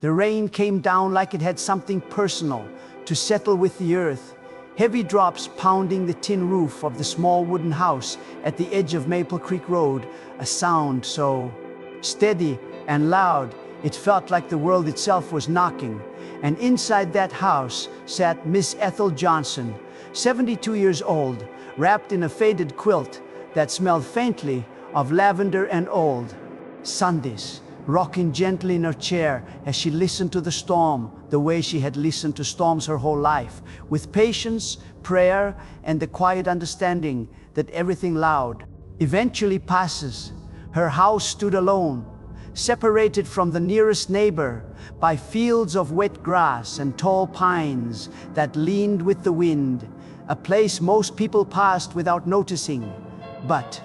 The rain came down like it had something personal to settle with the earth, heavy drops pounding the tin roof of the small wooden house at the edge of Maple Creek Road, a sound so steady and loud it felt like the world itself was knocking. And inside that house sat Miss Ethel Johnson, 72 years old, wrapped in a faded quilt that smelled faintly of lavender and old Sundays, rocking gently in her chair as she listened to the storm the way she had listened to storms her whole life, with patience, prayer, and the quiet understanding that everything loud eventually passes. Her house stood alone, separated from the nearest neighbor by fields of wet grass and tall pines that leaned with the wind, a place most people passed without noticing. But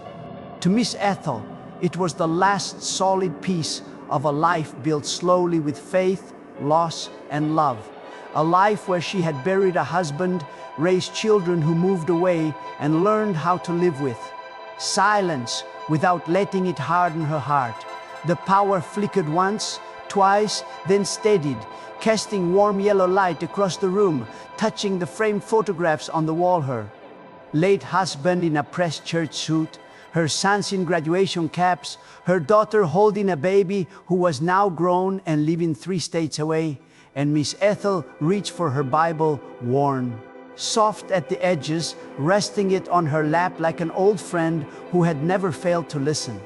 to Miss Ethel, it was the last solid piece of a life built slowly with faith, loss, and love. A life where she had buried a husband, raised children who moved away, and learned how to live with silence without letting it harden her heart. The power flickered once, twice, then steadied, casting warm yellow light across the room, touching the framed photographs on the wall. Her late husband in a pressed church suit, her sons in graduation caps, her daughter holding a baby who was now grown and living 3 states away, and Miss Ethel reached for her Bible, worn, soft at the edges, resting it on her lap like an old friend who had never failed to listen.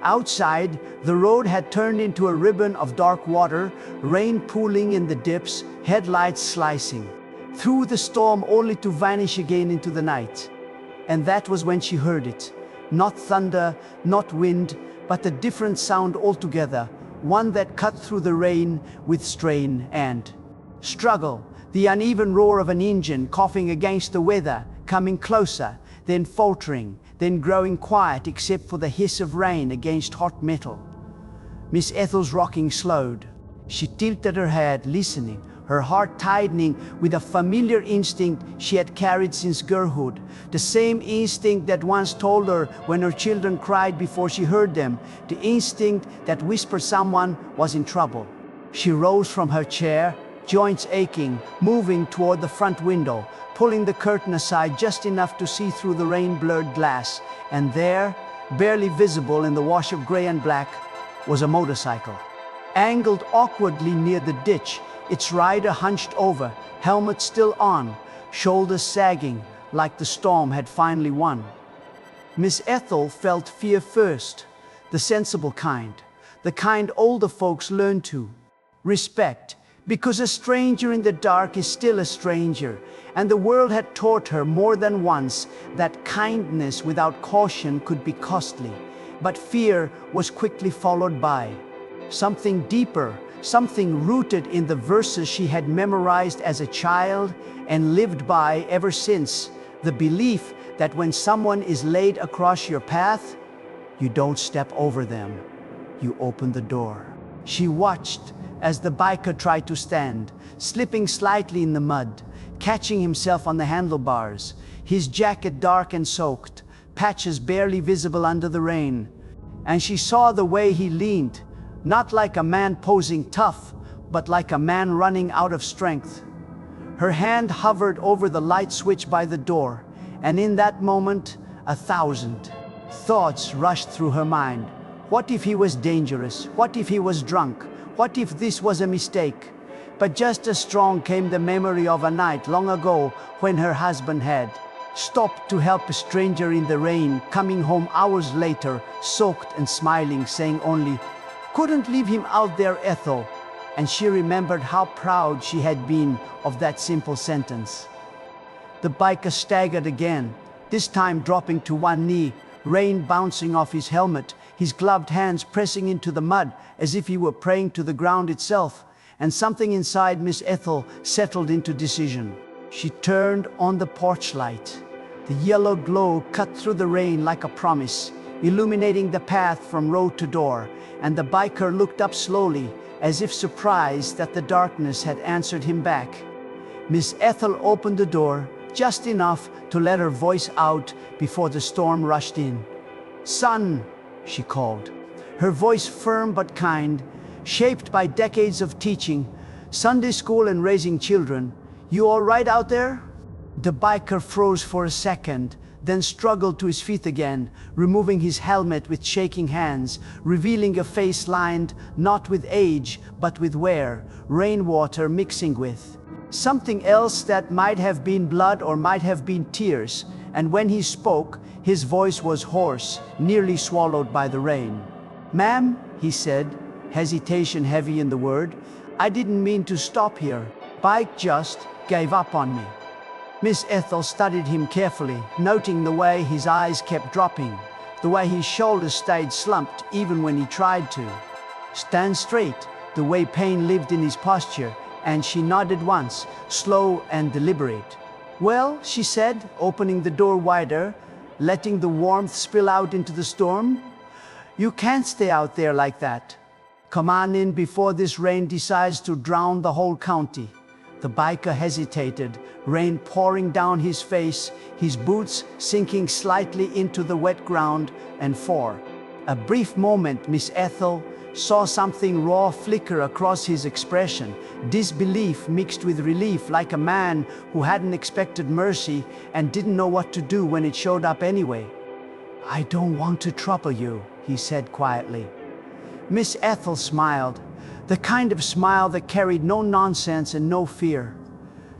Outside, the road had turned into a ribbon of dark water, rain pooling in the dips, headlights slicing through the storm only to vanish again into the night. And that was when she heard it. Not thunder, not wind, but a different sound altogether, one that cut through the rain with strain and struggle, the uneven roar of an engine coughing against the weather, coming closer, then faltering, then growing quiet except for the hiss of rain against hot metal. Miss Ethel's rocking slowed. She tilted her head, listening, her heart tightening with a familiar instinct she had carried since girlhood, the same instinct that once told her when her children cried before she heard them, the instinct that whispered someone was in trouble. She rose from her chair, joints aching, moving toward the front window, pulling the curtain aside just enough to see through the rain-blurred glass, and there, barely visible in the wash of gray and black, was a motorcycle. Angled awkwardly near the ditch, its rider hunched over, helmet still on, shoulders sagging like the storm had finally won. Miss Ethel felt fear first, the sensible kind, the kind older folks learn to respect, because a stranger in the dark is still a stranger, and the world had taught her more than once that kindness without caution could be costly. But fear was quickly followed by something deeper, something rooted in the verses she had memorized as a child and lived by ever since, the belief that when someone is laid across your path, you don't step over them, you open the door. She watched as the biker tried to stand, slipping slightly in the mud, catching himself on the handlebars, his jacket dark and soaked, patches barely visible under the rain. And she saw the way he leaned, not like a man posing tough, but like a man running out of strength. Her hand hovered over the light switch by the door, and in that moment, 1,000 thoughts rushed through her mind. What if he was dangerous? What if he was drunk? What if this was a mistake? But just as strong came the memory of a night long ago when her husband had stopped to help a stranger in the rain, coming home hours later, soaked and smiling, saying only, "Couldn't leave him out there, Ethel." And she remembered how proud she had been of that simple sentence. The biker staggered again, this time dropping to one knee, rain bouncing off his helmet, his gloved hands pressing into the mud as if he were praying to the ground itself. And something inside Miss Ethel settled into decision. She turned on the porch light. The yellow glow cut through the rain like a promise, illuminating the path from road to door, and the biker looked up slowly, as if surprised that the darkness had answered him back. Miss Ethel opened the door, just enough to let her voice out before the storm rushed in. "Son," she called, her voice firm but kind. shaped by decades of teaching, Sunday school and raising children. You all right out there? The biker froze for a second, then struggled to his feet again, removing his helmet with shaking hands, revealing a face lined not with age, but with wear, rainwater mixing with something else that might have been blood or might have been tears, and when he spoke, his voice was hoarse, nearly swallowed by the rain. "Ma'am," he said, hesitation heavy in the word, "I didn't mean to stop here. Bike just gave up on me." Miss Ethel studied him carefully, noting the way his eyes kept dropping, the way his shoulders stayed slumped even when he tried to stand straight, the way pain lived in his posture, and she nodded once, slow and deliberate. "Well," she said, opening the door wider, letting the warmth spill out into the storm, "you can't stay out there like that. Come on in before this rain decides to drown the whole county." The biker hesitated, rain pouring down his face, his boots sinking slightly into the wet ground, and for a brief moment Miss Ethel saw something raw flicker across his expression, disbelief mixed with relief, like a man who hadn't expected mercy and didn't know what to do when it showed up anyway. "I don't want to trouble you," he said quietly. Miss Ethel smiled, the kind of smile that carried no nonsense and no fear.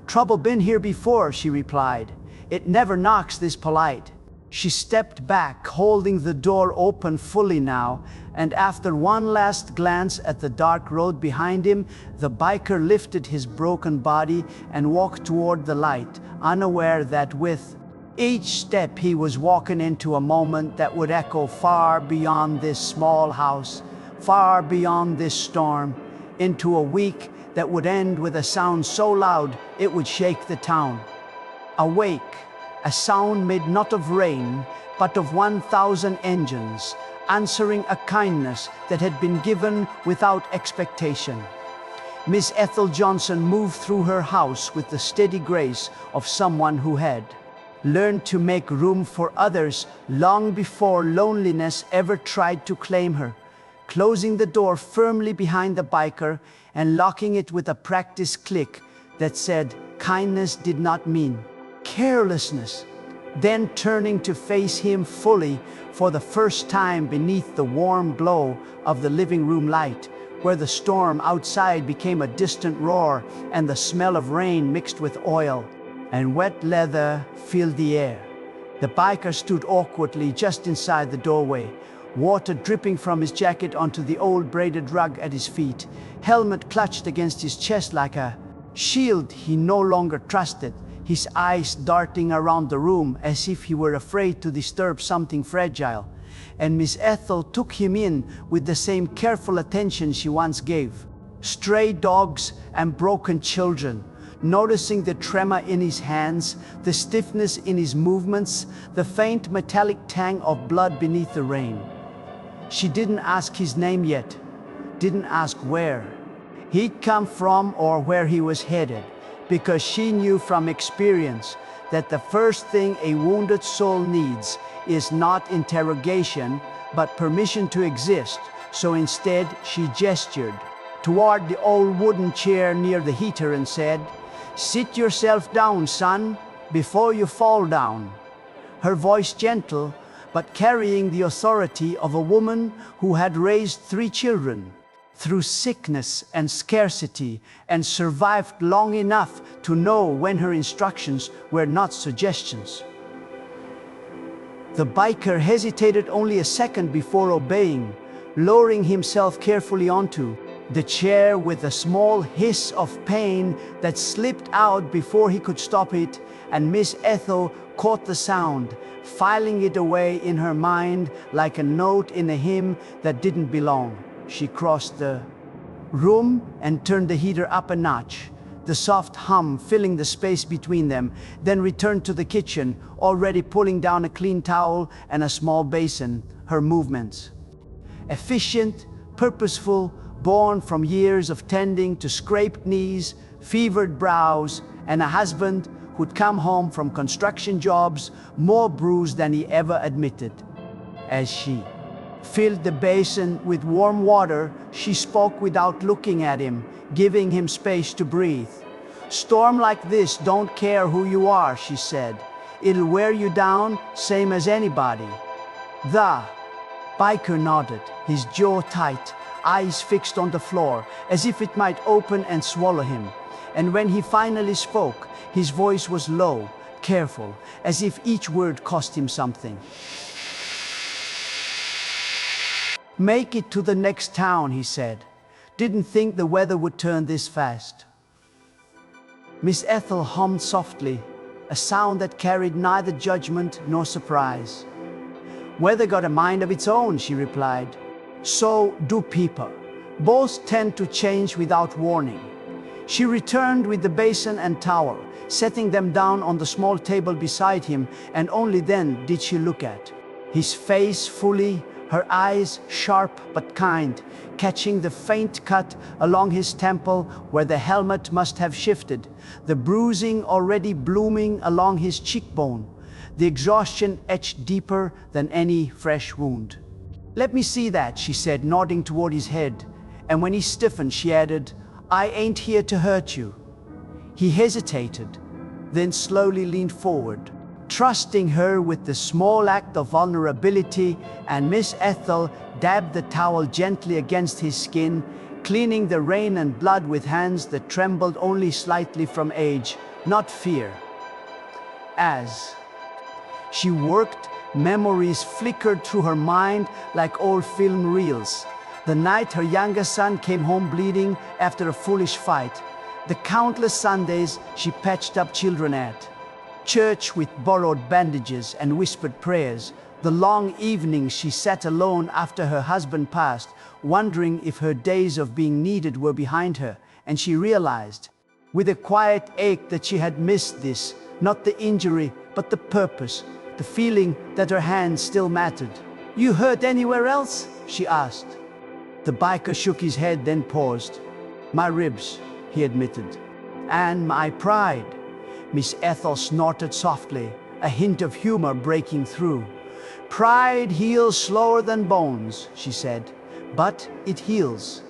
"Trouble been here before," she replied. "It never knocks this polite." She stepped back, holding the door open fully now, and after one last glance at the dark road behind him, the biker lifted his broken body and walked toward the light, unaware that with each step he was walking into a moment that would echo far beyond this small house, far beyond this storm, into a week that would end with a sound so loud it would shake the town. Awake. A sound made not of rain, but of 1,000 engines, answering a kindness that had been given without expectation. Miss Ethel Johnson moved through her house with the steady grace of someone who had learned to make room for others long before loneliness ever tried to claim her, closing the door firmly behind the biker and locking it with a practiced click that said kindness did not mean carelessness, then turning to face him fully for the first time beneath the warm glow of the living room light, where the storm outside became a distant roar and the smell of rain mixed with oil and wet leather filled the air. The biker stood awkwardly just inside the doorway, water dripping from his jacket onto the old braided rug at his feet, helmet clutched against his chest like a shield he no longer trusted, his eyes darting around the room as if he were afraid to disturb something fragile. And Miss Ethel took him in with the same careful attention she once gave stray dogs and broken children, noticing the tremor in his hands, the stiffness in his movements, the faint metallic tang of blood beneath the rain. She didn't ask his name yet, didn't ask where he'd come from or where he was headed, because she knew from experience that the first thing a wounded soul needs is not interrogation, but permission to exist. So instead, she gestured toward the old wooden chair near the heater and said, "Sit yourself down, son, before you fall down." Her voice gentle, but carrying the authority of a woman who had raised 3 children through sickness and scarcity and survived long enough to know when her instructions were not suggestions. The biker hesitated only a second before obeying, lowering himself carefully onto the chair with a small hiss of pain that slipped out before he could stop it, and Miss Ethel caught the sound, filing it away in her mind like a note in a hymn that didn't belong. She crossed the room and turned the heater up a notch, the soft hum filling the space between them, then returned to the kitchen, already pulling down a clean towel and a small basin, her movements efficient, purposeful, born from years of tending to scraped knees, fevered brows, and a husband who'd come home from construction jobs more bruised than he ever admitted. As she filled the basin with warm water. She spoke without looking at him, giving him space to breathe. "Storm like this don't care who you are," she said. "It'll wear you down, same as anybody." The biker nodded, his jaw tight, eyes fixed on the floor, as if it might open and swallow him. And when he finally spoke, his voice was low, careful, as if each word cost him something. "Make it to the next town," he said. "Didn't think the weather would turn this fast." Miss Ethel hummed softly, a sound that carried neither judgment nor surprise. "Weather got a mind of its own," she replied. "So do people. Both tend to change without warning." She returned with the basin and towel, setting them down on the small table beside him, and only then did she look at his face fully, her eyes sharp but kind, catching the faint cut along his temple where the helmet must have shifted, the bruising already blooming along his cheekbone, the exhaustion etched deeper than any fresh wound. "Let me see that," she said, nodding toward his head, and when he stiffened, she added, "I ain't here to hurt you." He hesitated, then slowly leaned forward, trusting her with the small act of vulnerability, and Miss Ethel dabbed the towel gently against his skin, cleaning the rain and blood with hands that trembled only slightly from age, not fear. As she worked, memories flickered through her mind like old film reels. The night her younger son came home bleeding after a foolish fight, the countless Sundays she patched up children at church with borrowed bandages and whispered prayers, the long evenings she sat alone after her husband passed, wondering if her days of being needed were behind her, and she realized, with a quiet ache, that she had missed this, not the injury, but the purpose, the feeling that her hands still mattered. "You hurt anywhere else?" she asked. The biker shook his head, then paused. "My ribs," he admitted. "And my pride." Miss Ethel snorted softly, a hint of humor breaking through. "Pride heals slower than bones," she said, "but it heals."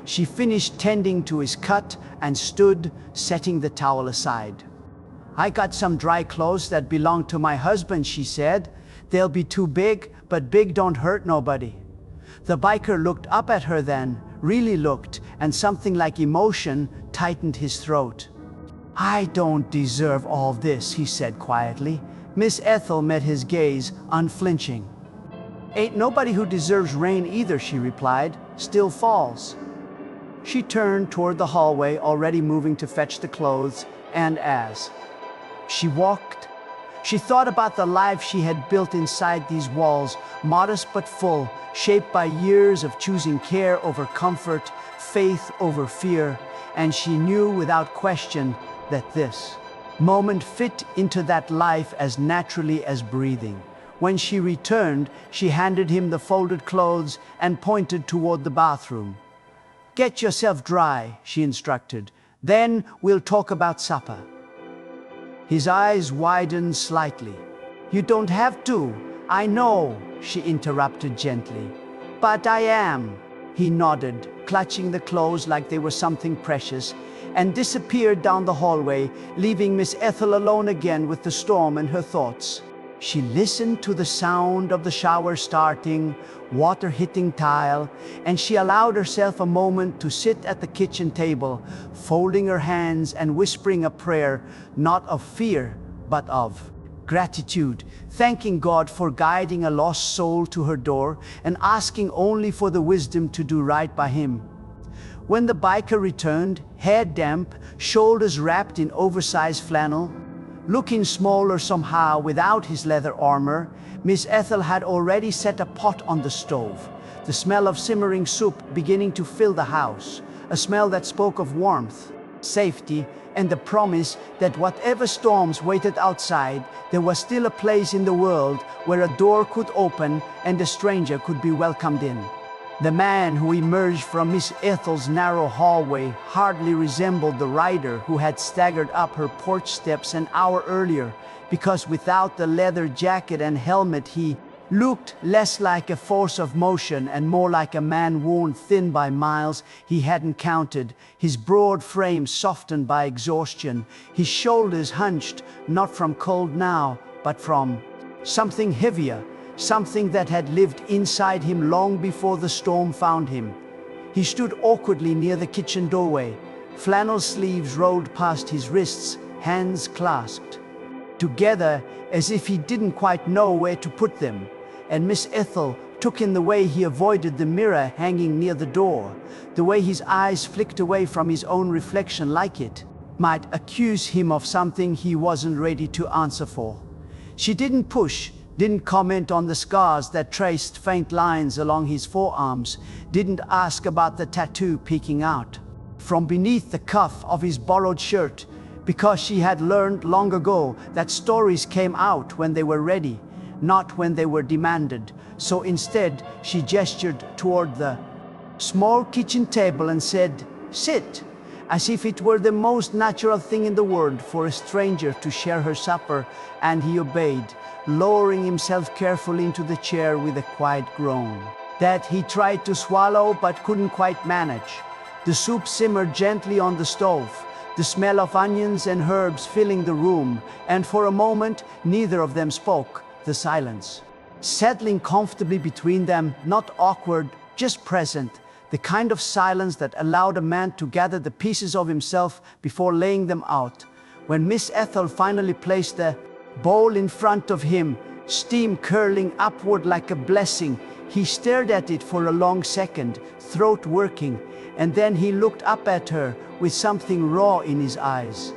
She finished tending to his cut and stood, setting the towel aside. "I got some dry clothes that belong to my husband," she said. "They'll be too big, but big don't hurt nobody." The biker looked up at her then, really looked, and something like emotion tightened his throat. "I don't deserve all this," he said quietly. Miss Ethel met his gaze, unflinching. "Ain't nobody who deserves rain either," she replied. "Still falls." She turned toward the hallway, already moving to fetch the clothes, and as she walked, she thought about the life she had built inside these walls, modest but full, shaped by years of choosing care over comfort, faith over fear, and she knew without question that this moment fit into that life as naturally as breathing. When she returned, she handed him the folded clothes and pointed toward the bathroom. "Get yourself dry," she instructed. "Then we'll talk about supper." His eyes widened slightly. "You don't have to. I know," she interrupted gently. "But I am." He nodded, clutching the clothes like they were something precious, and disappeared down the hallway, leaving Miss Ethel alone again with the storm in her thoughts. She listened to the sound of the shower starting, water hitting tile, and she allowed herself a moment to sit at the kitchen table, folding her hands and whispering a prayer, not of fear, but of gratitude, thanking God for guiding a lost soul to her door and asking only for the wisdom to do right by him. When the biker returned, hair damp, shoulders wrapped in oversized flannel, looking smaller somehow without his leather armor, Miss Ethel had already set a pot on the stove, the smell of simmering soup beginning to fill the house, a smell that spoke of warmth, safety, and the promise that whatever storms waited outside, there was still a place in the world where a door could open and a stranger could be welcomed in. The man who emerged from Miss Ethel's narrow hallway hardly resembled the rider who had staggered up her porch steps an hour earlier, because without the leather jacket and helmet he looked less like a force of motion and more like a man worn thin by miles he hadn't counted, his broad frame softened by exhaustion, his shoulders hunched, not from cold now, but from something heavier, something that had lived inside him long before the storm found him. He stood awkwardly near the kitchen doorway, flannel sleeves rolled past his wrists, hands clasped together as if he didn't quite know where to put them. And Miss Ethel took in the way he avoided the mirror hanging near the door, the way his eyes flicked away from his own reflection like it might accuse him of something he wasn't ready to answer for. She didn't push, didn't comment on the scars that traced faint lines along his forearms, didn't ask about the tattoo peeking out from beneath the cuff of his borrowed shirt, because she had learned long ago that stories came out when they were ready, not when they were demanded. So instead, she gestured toward the small kitchen table and said, "Sit," as if it were the most natural thing in the world for a stranger to share her supper, and he obeyed, lowering himself carefully into the chair with a quiet groan that he tried to swallow but couldn't quite manage. The soup simmered gently on the stove, the smell of onions and herbs filling the room, and for a moment, neither of them spoke. The silence, settling comfortably between them, not awkward, just present, the kind of silence that allowed a man to gather the pieces of himself before laying them out. When Miss Ethel finally placed the bowl in front of him, steam curling upward like a blessing, he stared at it for a long second, throat working, and then he looked up at her with something raw in his eyes.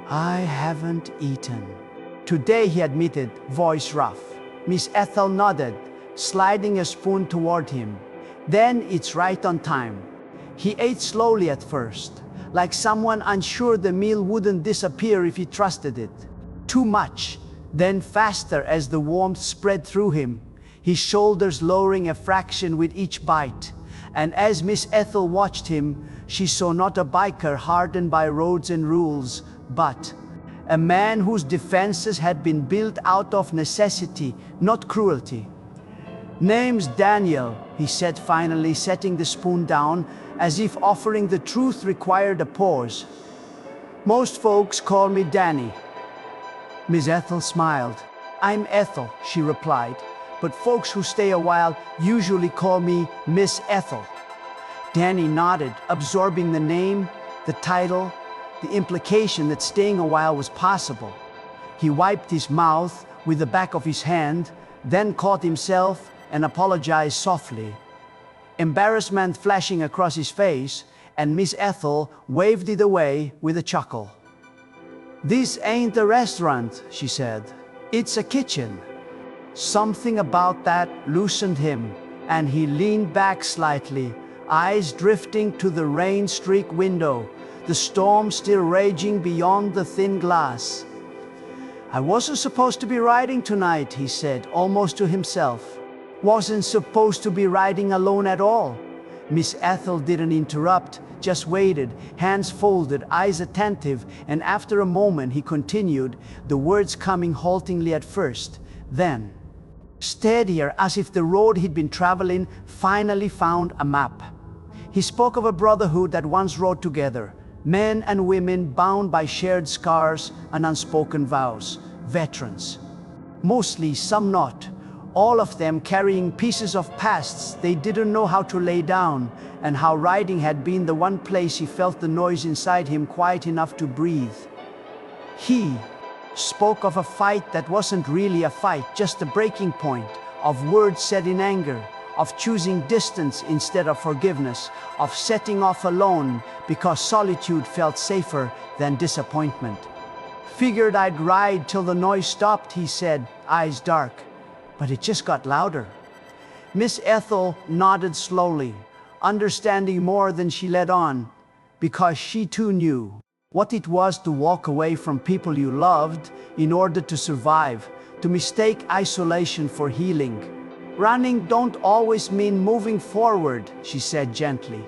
"I haven't eaten." "Today," he admitted, voice rough. Miss Ethel nodded, sliding a spoon toward him. "Then it's right on time." He ate slowly at first, like someone unsure the meal wouldn't disappear if he trusted it. Too much, then faster as the warmth spread through him, his shoulders lowering a fraction with each bite. And as Miss Ethel watched him, she saw not a biker hardened by roads and rules, but a man whose defenses had been built out of necessity, not cruelty. "Name's Daniel," he said finally, setting the spoon down, as if offering the truth required a pause. "Most folks call me Danny." Miss Ethel smiled. "I'm Ethel," she replied, "but folks who stay a while usually call me Miss Ethel." Danny nodded, absorbing the name, the title, the implication that staying a while was possible. He wiped his mouth with the back of his hand, then caught himself and apologized softly, embarrassment flashing across his face, and Miss Ethel waved it away with a chuckle. "This ain't a restaurant," she said. "It's a kitchen." Something about that loosened him, and he leaned back slightly, eyes drifting to the rain-streaked window, the storm still raging beyond the thin glass. "I wasn't supposed to be riding tonight," he said, almost to himself. "Wasn't supposed to be riding alone at all." Miss Ethel didn't interrupt, just waited, hands folded, eyes attentive, and after a moment he continued, the words coming haltingly at first, then steadier, as if the road he'd been traveling finally found a map. He spoke of a brotherhood that once rode together, men and women bound by shared scars and unspoken vows, veterans. Mostly, some not, all of them carrying pieces of pasts they didn't know how to lay down, and how riding had been the one place he felt the noise inside him quiet enough to breathe. He spoke of a fight that wasn't really a fight, just a breaking point, of words said in anger, of choosing distance instead of forgiveness, of setting off alone because solitude felt safer than disappointment. "Figured I'd ride till the noise stopped," he said, eyes dark, "but it just got louder." Miss Ethel nodded slowly, understanding more than she let on, because she too knew what it was to walk away from people you loved in order to survive, to mistake isolation for healing. "Running don't always mean moving forward," she said gently.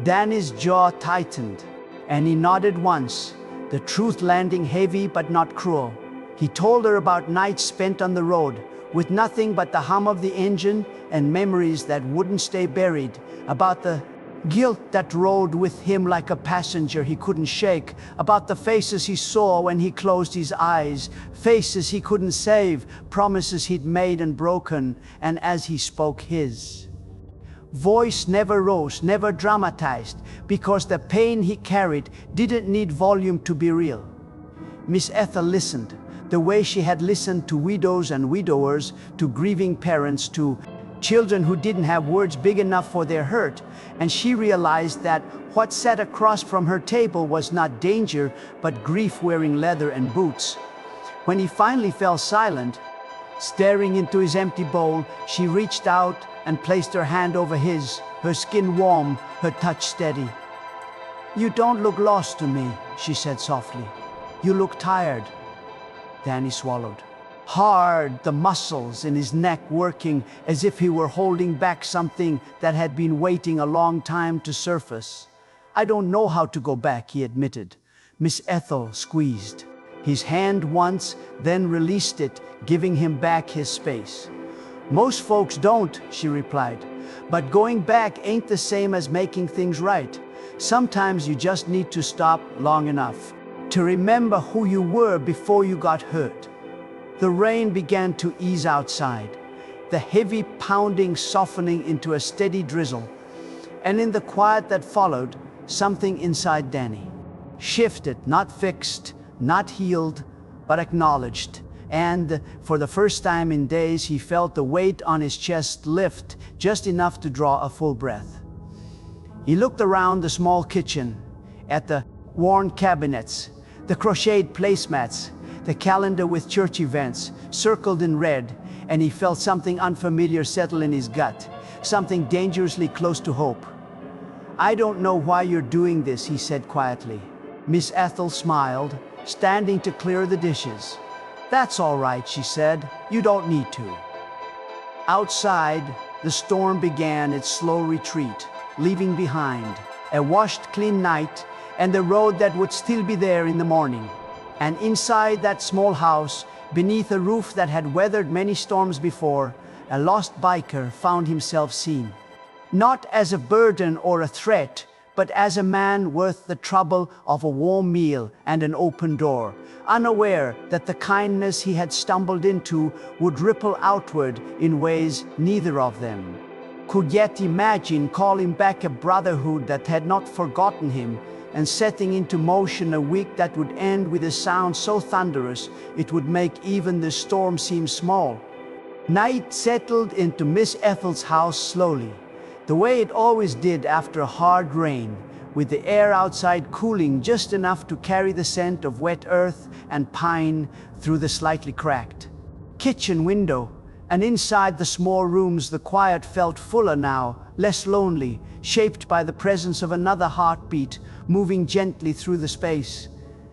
Danny's jaw tightened, and he nodded once, the truth landing heavy but not cruel. He told her about nights spent on the road, with nothing but the hum of the engine and memories that wouldn't stay buried, about the guilt that rode with him like a passenger he couldn't shake, about the faces he saw when he closed his eyes, faces he couldn't save, promises he'd made and broken, and as he spoke his voice never rose, never dramatized, because the pain he carried didn't need volume to be real. Miss Ethel listened, the way she had listened to widows and widowers, to grieving parents, to children who didn't have words big enough for their hurt, and she realized that what sat across from her table was not danger, but grief wearing leather and boots. When he finally fell silent, staring into his empty bowl, she reached out and placed her hand over his, her skin warm, her touch steady. "You don't look lost to me," she said softly. "You look tired." Danny swallowed hard, the muscles in his neck working as if he were holding back something that had been waiting a long time to surface. "I don't know how to go back," he admitted. Miss Ethel squeezed his hand once, then released it, giving him back his space. "Most folks don't," she replied, "but going back ain't the same as making things right. Sometimes you just need to stop long enough to remember who you were before you got hurt." The rain began to ease outside, the heavy pounding softening into a steady drizzle. And in the quiet that followed, something inside Danny shifted, not fixed, not healed, but acknowledged. And for the first time in days, he felt the weight on his chest lift, just enough to draw a full breath. He looked around the small kitchen, at the worn cabinets, the crocheted placemats, the calendar with church events circled in red, and he felt something unfamiliar settle in his gut, something dangerously close to hope. "I don't know why you're doing this," he said quietly. Miss Ethel smiled, standing to clear the dishes. "That's all right," she said. "You don't need to." Outside, the storm began its slow retreat, leaving behind a washed clean night and the road that would still be there in the morning. And inside that small house, beneath a roof that had weathered many storms before, a lost biker found himself seen. Not as a burden or a threat, but as a man worth the trouble of a warm meal and an open door, unaware that the kindness he had stumbled into would ripple outward in ways neither of them could yet imagine, calling back a brotherhood that had not forgotten him, and setting into motion a week that would end with a sound so thunderous it would make even the storm seem small. Night settled into Miss Ethel's house slowly, the way it always did after a hard rain, with the air outside cooling just enough to carry the scent of wet earth and pine through the slightly cracked kitchen window. And inside the small rooms, the quiet felt fuller now, less lonely, shaped by the presence of another heartbeat moving gently through the space.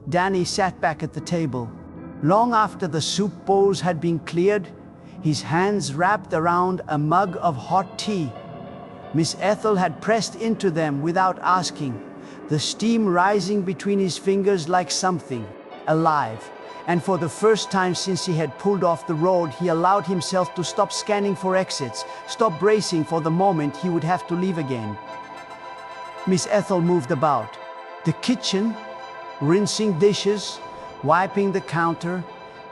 Danny sat back at the table. Long after the soup bowls had been cleared, his hands wrapped around a mug of hot tea. Miss Ethel had pressed into them without asking, the steam rising between his fingers like something alive. And for the first time since he had pulled off the road, he allowed himself to stop scanning for exits, stop bracing for the moment he would have to leave again. Miss Ethel moved about the kitchen, rinsing dishes, wiping the counter,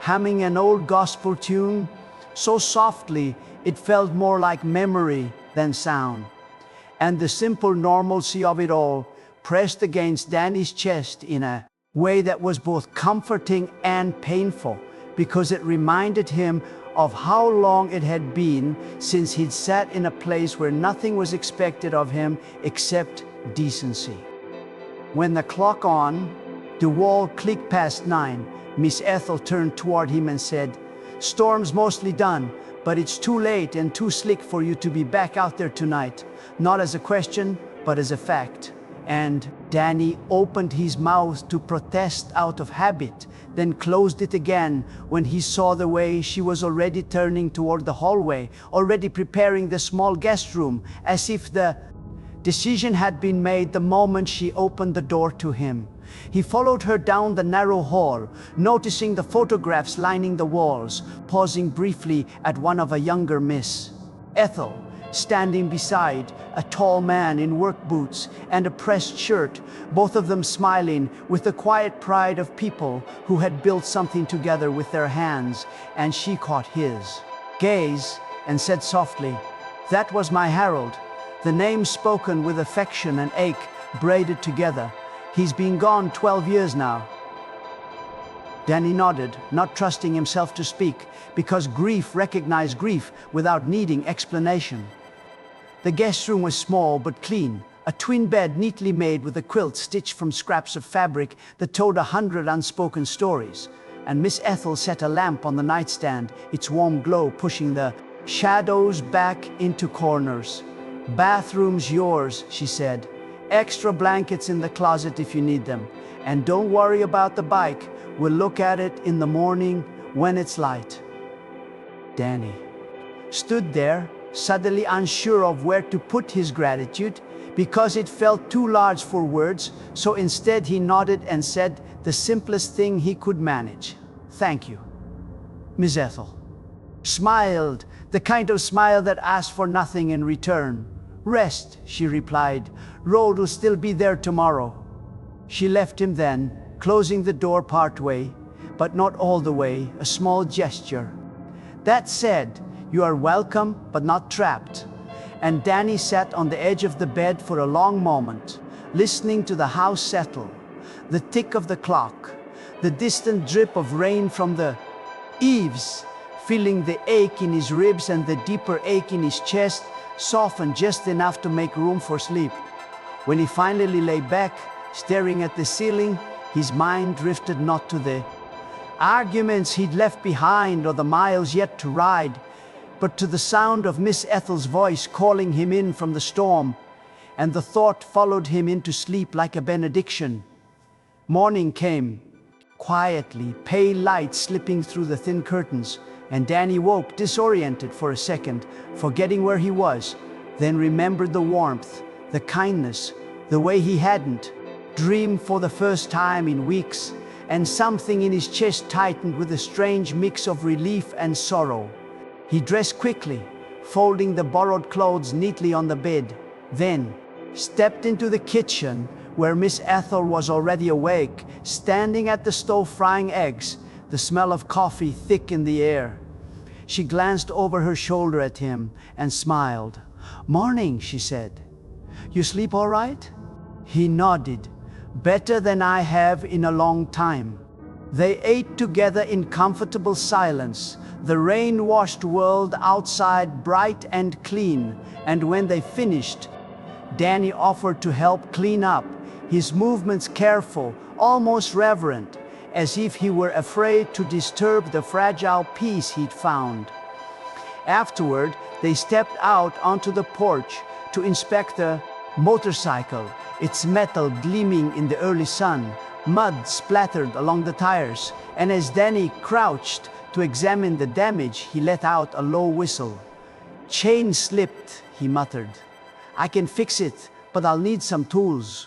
humming an old gospel tune, so softly it felt more like memory than sound. And the simple normalcy of it all pressed against Danny's chest in a way that was both comforting and painful, because it reminded him of how long it had been since he'd sat in a place where nothing was expected of him except decency. When the clock on the wall clicked past 9, Miss Ethel turned toward him and said, "Storm's mostly done, but it's too late and too slick for you to be back out there tonight." Not as a question, but as a fact. And Danny opened his mouth to protest out of habit, then closed it again when he saw the way she was already turning toward the hallway, already preparing the small guest room, as if the decision had been made the moment she opened the door to him. He followed her down the narrow hall, noticing the photographs lining the walls, pausing briefly at one of a younger Miss Ethel, standing beside a tall man in work boots and a pressed shirt, both of them smiling with the quiet pride of people who had built something together with their hands. And she caught his gaze and said softly, "That was my Harold," the name spoken with affection and ache braided together. "He's been gone 12 years now." Danny nodded, not trusting himself to speak, because grief recognized grief without needing explanation. The guest room was small but clean, a twin bed neatly made with a quilt stitched from scraps of fabric that told 100 unspoken stories. And Miss Ethel set a lamp on the nightstand, its warm glow pushing the shadows back into corners. "Bathroom's yours," she said. "Extra blankets in the closet if you need them. And don't worry about the bike. We'll look at it in the morning when it's light." Danny stood there, suddenly unsure of where to put his gratitude, because it felt too large for words, so instead he nodded and said the simplest thing he could manage. "Thank you." Miss Ethel smiled, the kind of smile that asked for nothing in return. "Rest," she replied. "Road will still be there tomorrow." She left him then, closing the door partway, but not all the way, a small gesture. That said, "You are welcome, but not trapped." And Danny sat on the edge of the bed for a long moment, listening to the house settle, the tick of the clock, the distant drip of rain from the eaves, feeling the ache in his ribs and the deeper ache in his chest soften just enough to make room for sleep. When he finally lay back, staring at the ceiling, his mind drifted not to the arguments he'd left behind or the miles yet to ride, but to the sound of Miss Ethel's voice calling him in from the storm, and the thought followed him into sleep like a benediction. Morning came, quietly, pale light slipping through the thin curtains, and Danny woke disoriented for a second, forgetting where he was, then remembered the warmth, the kindness, the way he hadn't dreamed for the first time in weeks, and something in his chest tightened with a strange mix of relief and sorrow. He dressed quickly, folding the borrowed clothes neatly on the bed, then stepped into the kitchen where Miss Ethel was already awake, standing at the stove frying eggs, the smell of coffee thick in the air. She glanced over her shoulder at him and smiled. "Morning," she said. "You sleep all right?" He nodded. "Better than I have in a long time." They ate together in comfortable silence, the rain-washed world outside bright and clean, and when they finished, Danny offered to help clean up, his movements careful, almost reverent, as if he were afraid to disturb the fragile peace he'd found. Afterward, they stepped out onto the porch to inspect the motorcycle, its metal gleaming in the early sun, mud splattered along the tires, and as Danny crouched to examine the damage, he let out a low whistle. "Chain slipped," he muttered. "I can fix it, but I'll need some tools."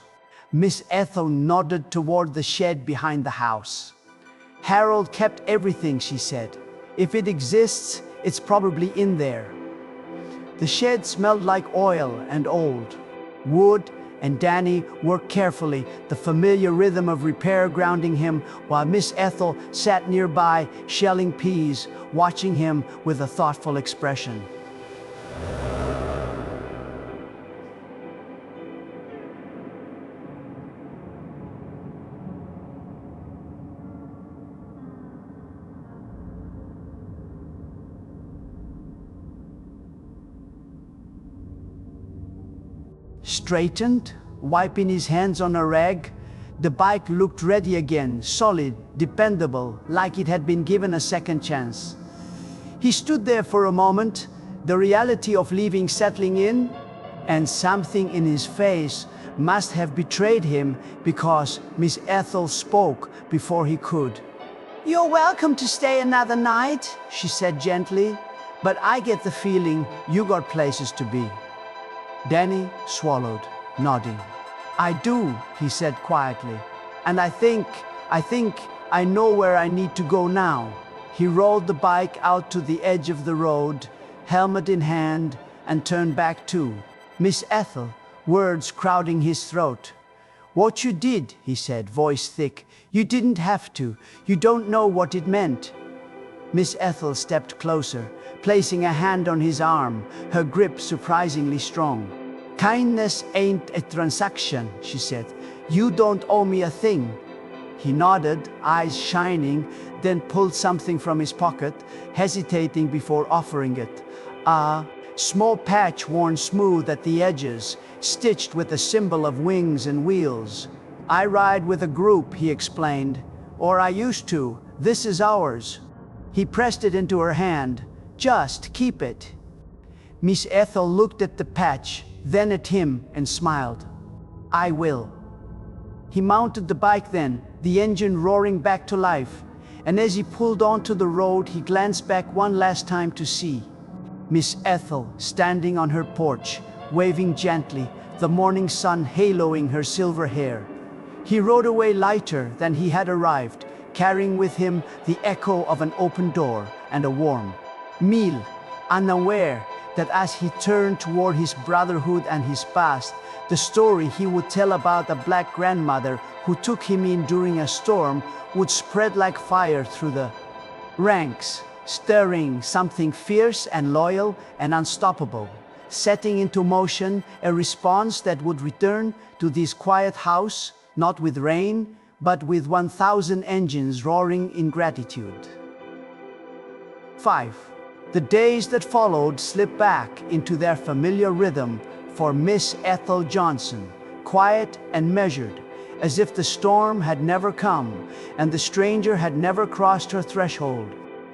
Miss Ethel nodded toward the shed behind the house. "Harold kept everything," she said. "If it exists, it's probably in there." The shed smelled like oil and old wood, and Danny worked carefully, the familiar rhythm of repair grounding him, while Miss Ethel sat nearby, shelling peas, watching him with a thoughtful expression. Straightened, wiping his hands on a rag, the bike looked ready again, solid, dependable, like it had been given a second chance. He stood there for a moment, the reality of leaving settling in, and something in his face must have betrayed him, because Miss Ethel spoke before he could. "You're welcome to stay another night," she said gently, "but I get the feeling you got places to be." Danny swallowed, nodding. "I do," he said quietly. And I think I know where I need to go now. He rolled the bike out to the edge of the road, helmet in hand, and turned back too. Miss Ethel, words crowding his throat. What you did, he said, voice thick. You didn't have to. You don't know what it meant. Miss Ethel stepped closer, placing a hand on his arm, her grip surprisingly strong. Kindness ain't a transaction, she said. You don't owe me a thing. He nodded, eyes shining, then pulled something from his pocket, hesitating before offering it. A small patch worn smooth at the edges, stitched with a symbol of wings and wheels. I ride with a group, he explained. Or I used to. This is ours. He pressed it into her hand. Just keep it. Miss Ethel looked at the patch, then at him, and smiled. I will. He mounted the bike then, the engine roaring back to life, and as he pulled onto the road, he glanced back one last time to see Miss Ethel standing on her porch, waving gently, the morning sun haloing her silver hair. He rode away lighter than he had arrived, carrying with him the echo of an open door and a warm meal, unaware that as he turned toward his brotherhood and his past, the story he would tell about a black grandmother who took him in during a storm would spread like fire through the ranks, stirring something fierce and loyal and unstoppable, setting into motion a response that would return to this quiet house, not with rain, but with 1,000 engines roaring in gratitude. 5. The days that followed slipped back into their familiar rhythm for Miss Ethel Johnson, quiet and measured, as if the storm had never come and the stranger had never crossed her threshold.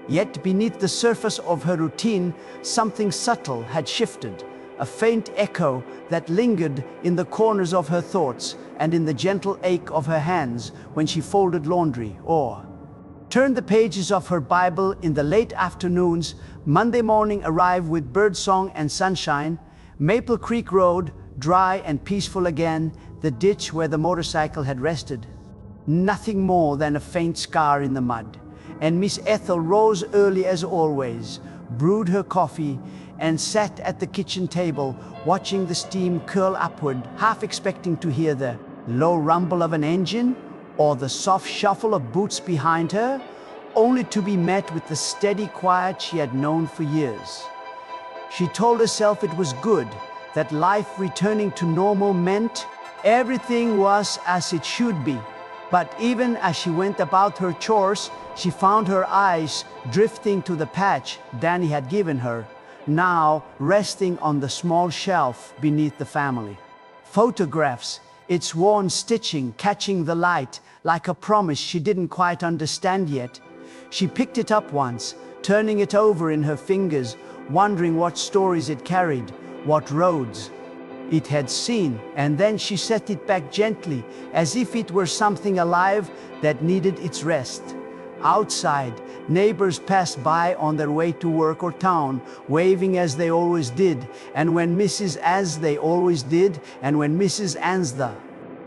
Yet beneath the surface of her routine, something subtle had shifted, a faint echo that lingered in the corners of her thoughts and in the gentle ache of her hands when she folded laundry or turned the pages of her Bible in the late afternoons. Monday morning arrived with birdsong and sunshine, Maple Creek Road, dry and peaceful again, the ditch where the motorcycle had rested. Nothing more than a faint scar in the mud. And Miss Ethel rose early as always, brewed her coffee, and sat at the kitchen table, watching the steam curl upward, half expecting to hear the low rumble of an engine or the soft shuffle of boots behind her, only to be met with the steady quiet she had known for years. She told herself it was good, that life returning to normal meant everything was as it should be. But even as she went about her chores, she found her eyes drifting to the patch Danny had given her, now resting on the small shelf beneath the family photographs, its worn stitching catching the light like a promise she didn't quite understand yet. She picked it up once, turning it over in her fingers, wondering what stories it carried, what roads it had seen, and then she set it back gently, as if it were something alive that needed its rest. Outside, neighbors passed by on their way to work or town, waving as they always did, and when Mrs. Ansda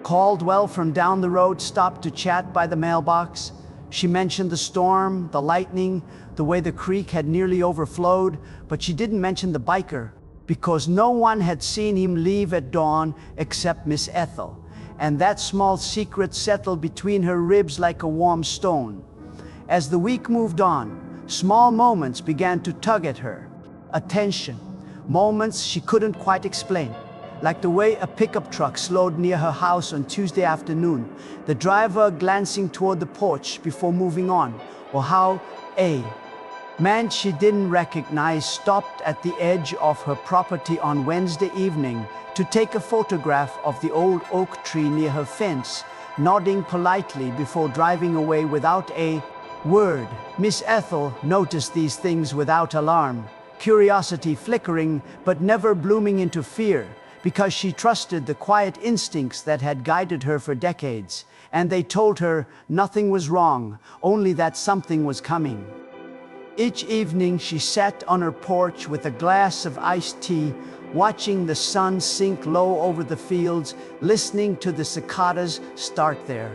Caldwell from down the road stopped to chat by the mailbox, she mentioned the storm, the lightning, the way the creek had nearly overflowed, but she didn't mention the biker, because no one had seen him leave at dawn except Miss Ethel, and that small secret settled between her ribs like a warm stone. As the week moved on, small moments began to tug at her. Attention, moments she couldn't quite explain, like the way a pickup truck slowed near her house on Tuesday afternoon, the driver glancing toward the porch before moving on, or how a man she didn't recognize stopped at the edge of her property on Wednesday evening to take a photograph of the old oak tree near her fence, nodding politely before driving away without a word. Miss Ethel noticed these things without alarm, curiosity flickering but never blooming into fear, because she trusted the quiet instincts that had guided her for decades, and they told her nothing was wrong, only that something was coming. Each evening she sat on her porch with a glass of iced tea, watching the sun sink low over the fields, listening to the cicadas start their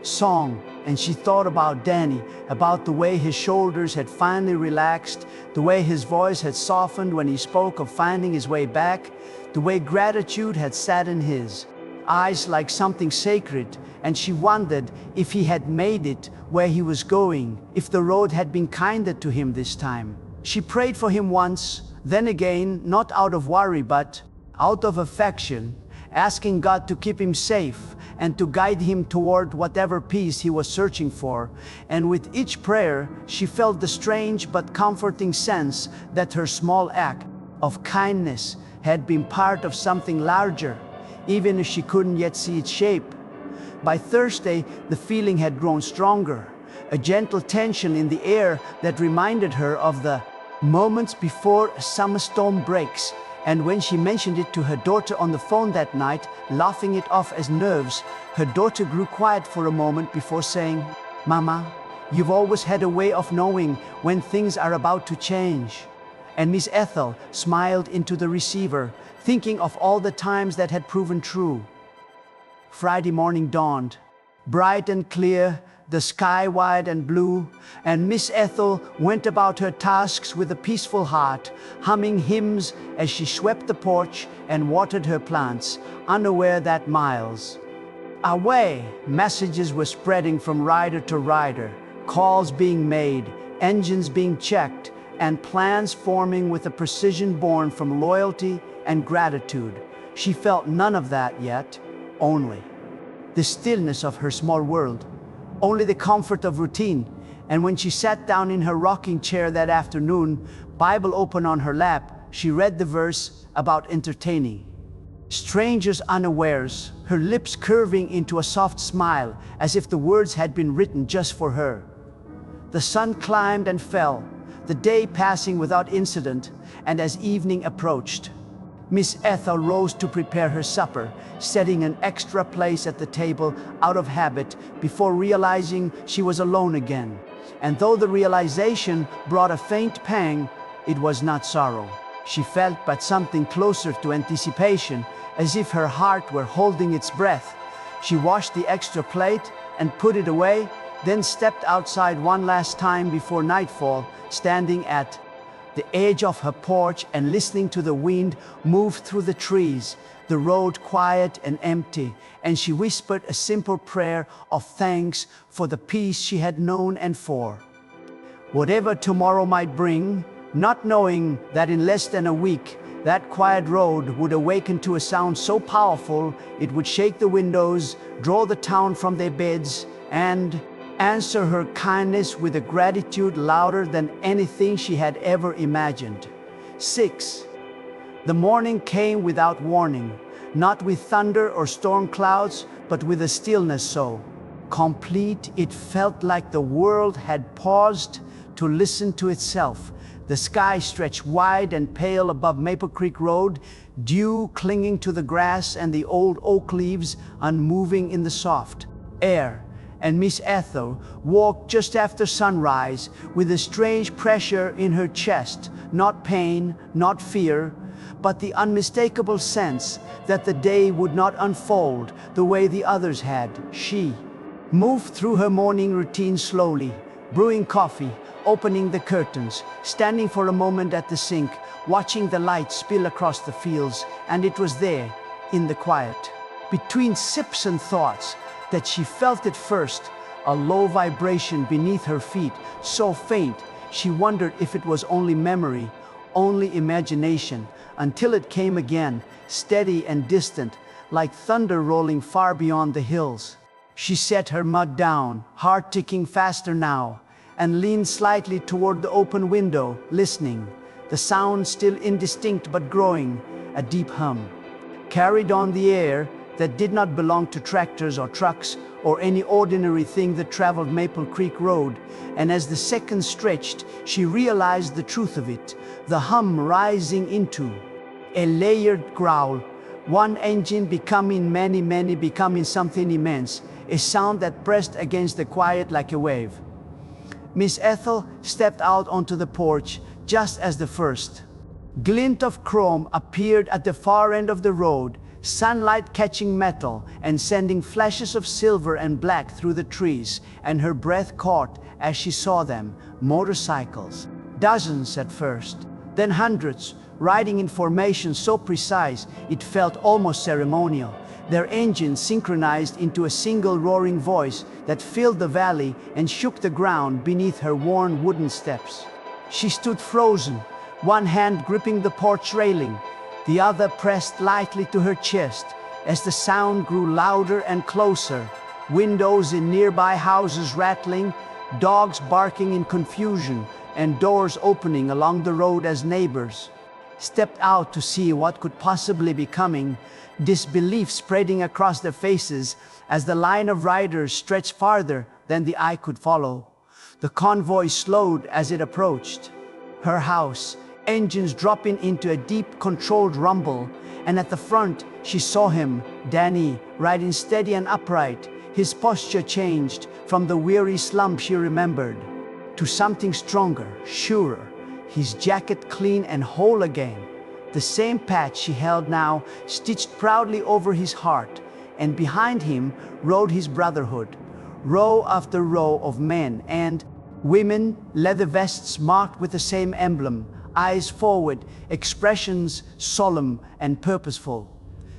song, and she thought about Danny, about the way his shoulders had finally relaxed, the way his voice had softened when he spoke of finding his way back, the way gratitude had sat in his eyes like something sacred, and she wondered if he had made it where he was going, if the road had been kinder to him this time. She prayed for him once, then again, not out of worry but out of affection, asking God to keep him safe and to guide him toward whatever peace he was searching for. And with each prayer, she felt the strange but comforting sense that her small act of kindness had been part of something larger, even if she couldn't yet see its shape. By Thursday, the feeling had grown stronger, a gentle tension in the air that reminded her of the moments before a summer storm breaks. And when she mentioned it to her daughter on the phone that night, laughing it off as nerves, her daughter grew quiet for a moment before saying, "Mama, you've always had a way of knowing when things are about to change." And Miss Ethel smiled into the receiver, thinking of all the times that had proven true. Friday morning dawned, bright and clear, the sky wide and blue, and Miss Ethel went about her tasks with a peaceful heart, humming hymns as she swept the porch and watered her plants, unaware that miles away, messages were spreading from rider to rider, calls being made, engines being checked, and plans forming with a precision born from loyalty and gratitude. She felt none of that yet, only the stillness of her small world, only the comfort of routine. And when she sat down in her rocking chair that afternoon, Bible open on her lap, she read the verse about entertaining strangers unawares, her lips curving into a soft smile, as if the words had been written just for her. The sun climbed and fell, the day passing without incident, and as evening approached, Miss Ethel rose to prepare her supper, setting an extra place at the table out of habit before realizing she was alone again. And though the realization brought a faint pang, it was not sorrow. She felt but something closer to anticipation, as if her heart were holding its breath. She washed the extra plate and put it away, then stepped outside one last time before nightfall, standing at the edge of her porch and listening to the wind move through the trees, the road quiet and empty, and she whispered a simple prayer of thanks for the peace she had known and for whatever tomorrow might bring, not knowing that in less than a week, that quiet road would awaken to a sound so powerful it would shake the windows, draw the town from their beds, and answer her kindness with a gratitude louder than anything she had ever imagined. 6. The morning came without warning, not with thunder or storm clouds, but with a stillness so complete it felt like the world had paused to listen to itself. The sky stretched wide and pale above Maple Creek Road, dew clinging to the grass and the old oak leaves unmoving in the soft air. And Miss Ethel walked just after sunrise with a strange pressure in her chest, not pain, not fear, but the unmistakable sense that the day would not unfold the way the others had. She moved through her morning routine slowly, brewing coffee, opening the curtains, standing for a moment at the sink, watching the light spill across the fields, and it was there, in the quiet, between sips and thoughts, that she felt it first, a low vibration beneath her feet, so faint she wondered if it was only memory, only imagination, until it came again, steady and distant, like thunder rolling far beyond the hills. She set her mug down, heart ticking faster now, and leaned slightly toward the open window, listening, the sound still indistinct but growing, a deep hum, carried on the air that did not belong to tractors or trucks or any ordinary thing that traveled Maple Creek Road. And as the seconds stretched, she realized the truth of it, the hum rising into a layered growl, one engine becoming many becoming something immense, a sound that pressed against the quiet like a wave. Miss Ethel stepped out onto the porch just as the first glint of chrome appeared at the far end of the road, sunlight catching metal and sending flashes of silver and black through the trees, and her breath caught as she saw them, motorcycles. Dozens at first, then hundreds, riding in formation so precise it felt almost ceremonial, their engines synchronized into a single roaring voice that filled the valley and shook the ground beneath her worn wooden steps. She stood frozen, one hand gripping the porch railing, the other pressed lightly to her chest as the sound grew louder and closer, windows in nearby houses rattling, dogs barking in confusion, and doors opening along the road as neighbors stepped out to see what could possibly be coming, disbelief spreading across their faces as the line of riders stretched farther than the eye could follow. The convoy slowed as it approached. Her house, engines dropping into a deep, controlled rumble, and at the front she saw him, Danny, riding steady and upright. His posture changed from the weary slump she remembered to something stronger, surer, his jacket clean and whole again. The same patch she held now, stitched proudly over his heart, and behind him rode his brotherhood, row after row of men and women, leather vests marked with the same emblem, eyes forward, expressions solemn and purposeful.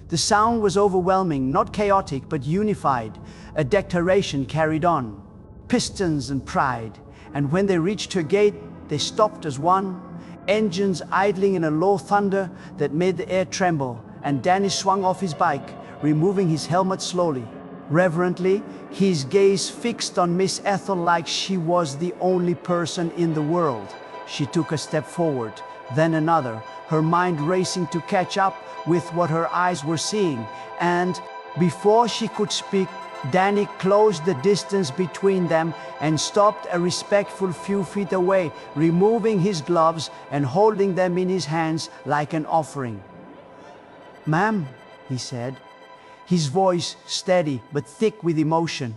The sound was overwhelming, not chaotic but unified, a declaration carried on, pistons and pride, and when they reached her gate, they stopped as one, engines idling in a low thunder that made the air tremble, and Danny swung off his bike, removing his helmet slowly. Reverently, his gaze fixed on Miss Ethel like she was the only person in the world. She took a step forward, then another, her mind racing to catch up with what her eyes were seeing, and before she could speak, Danny closed the distance between them and stopped a respectful few feet away, removing his gloves and holding them in his hands like an offering. "Ma'am," he said, his voice steady but thick with emotion,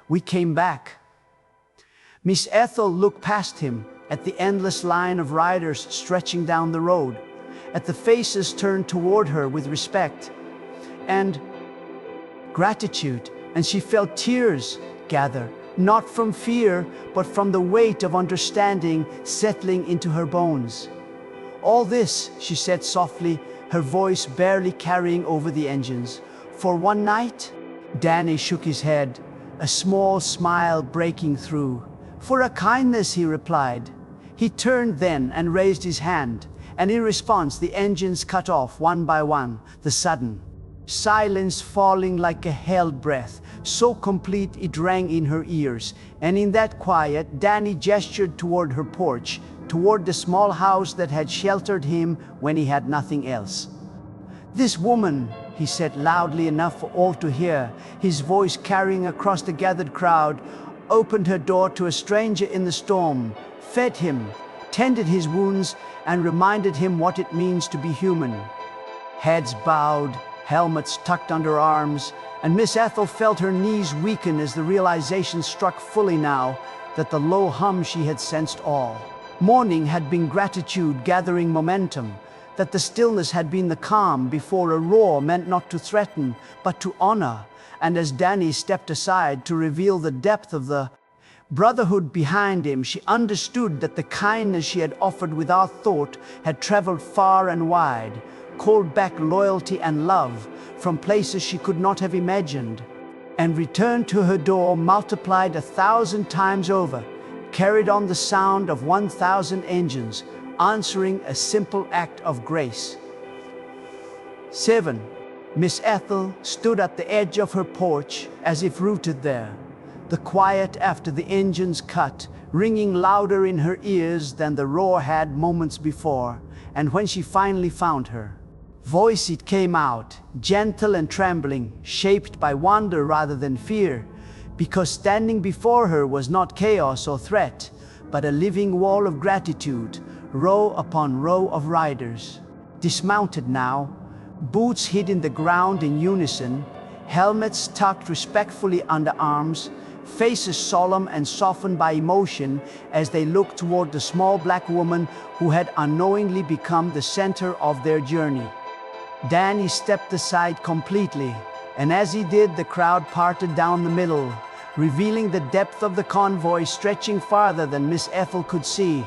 "we came back." Miss Ethel looked past him at the endless line of riders stretching down the road, at the faces turned toward her with respect and gratitude, and she felt tears gather, not from fear, but from the weight of understanding settling into her bones. "All this," she said softly, her voice barely carrying over the engines, "for one night?" Danny shook his head, a small smile breaking through. "For a kindness," he replied. He turned then and raised his hand, and in response the engines cut off one by one, the sudden silence falling like a held breath, so complete it rang in her ears, and in that quiet Danny gestured toward her porch, toward the small house that had sheltered him when he had nothing else. "This woman," he said loudly enough for all to hear, his voice carrying across the gathered crowd, opened her door to a stranger in the storm, fed him, tended his wounds, and reminded him what it means to be human. Heads bowed, helmets tucked under arms, and Miss Ethel felt her knees weaken as the realization struck fully now that the low hum she had sensed all morning had been gratitude gathering momentum, that the stillness had been the calm before a roar meant not to threaten, but to honor, and as Danny stepped aside to reveal the depth of the brotherhood behind him, she understood that the kindness she had offered without thought had traveled far and wide, called back loyalty and love from places she could not have imagined, and returned to her door multiplied 1,000 times over, carried on the sound of 1,000 engines, answering a simple act of grace. 7. Miss Ethel stood at the edge of her porch as if rooted there, the quiet after the engines cut, ringing louder in her ears than the roar had moments before, and when she finally found her voice, it came out, gentle and trembling, shaped by wonder rather than fear, because standing before her was not chaos or threat, but a living wall of gratitude, row upon row of riders, dismounted now, boots hitting the ground in unison, helmets tucked respectfully under arms, faces solemn and softened by emotion as they looked toward the small black woman who had unknowingly become the center of their journey. Danny stepped aside completely, and as he did, the crowd parted down the middle, revealing the depth of the convoy stretching farther than Miss Ethel could see.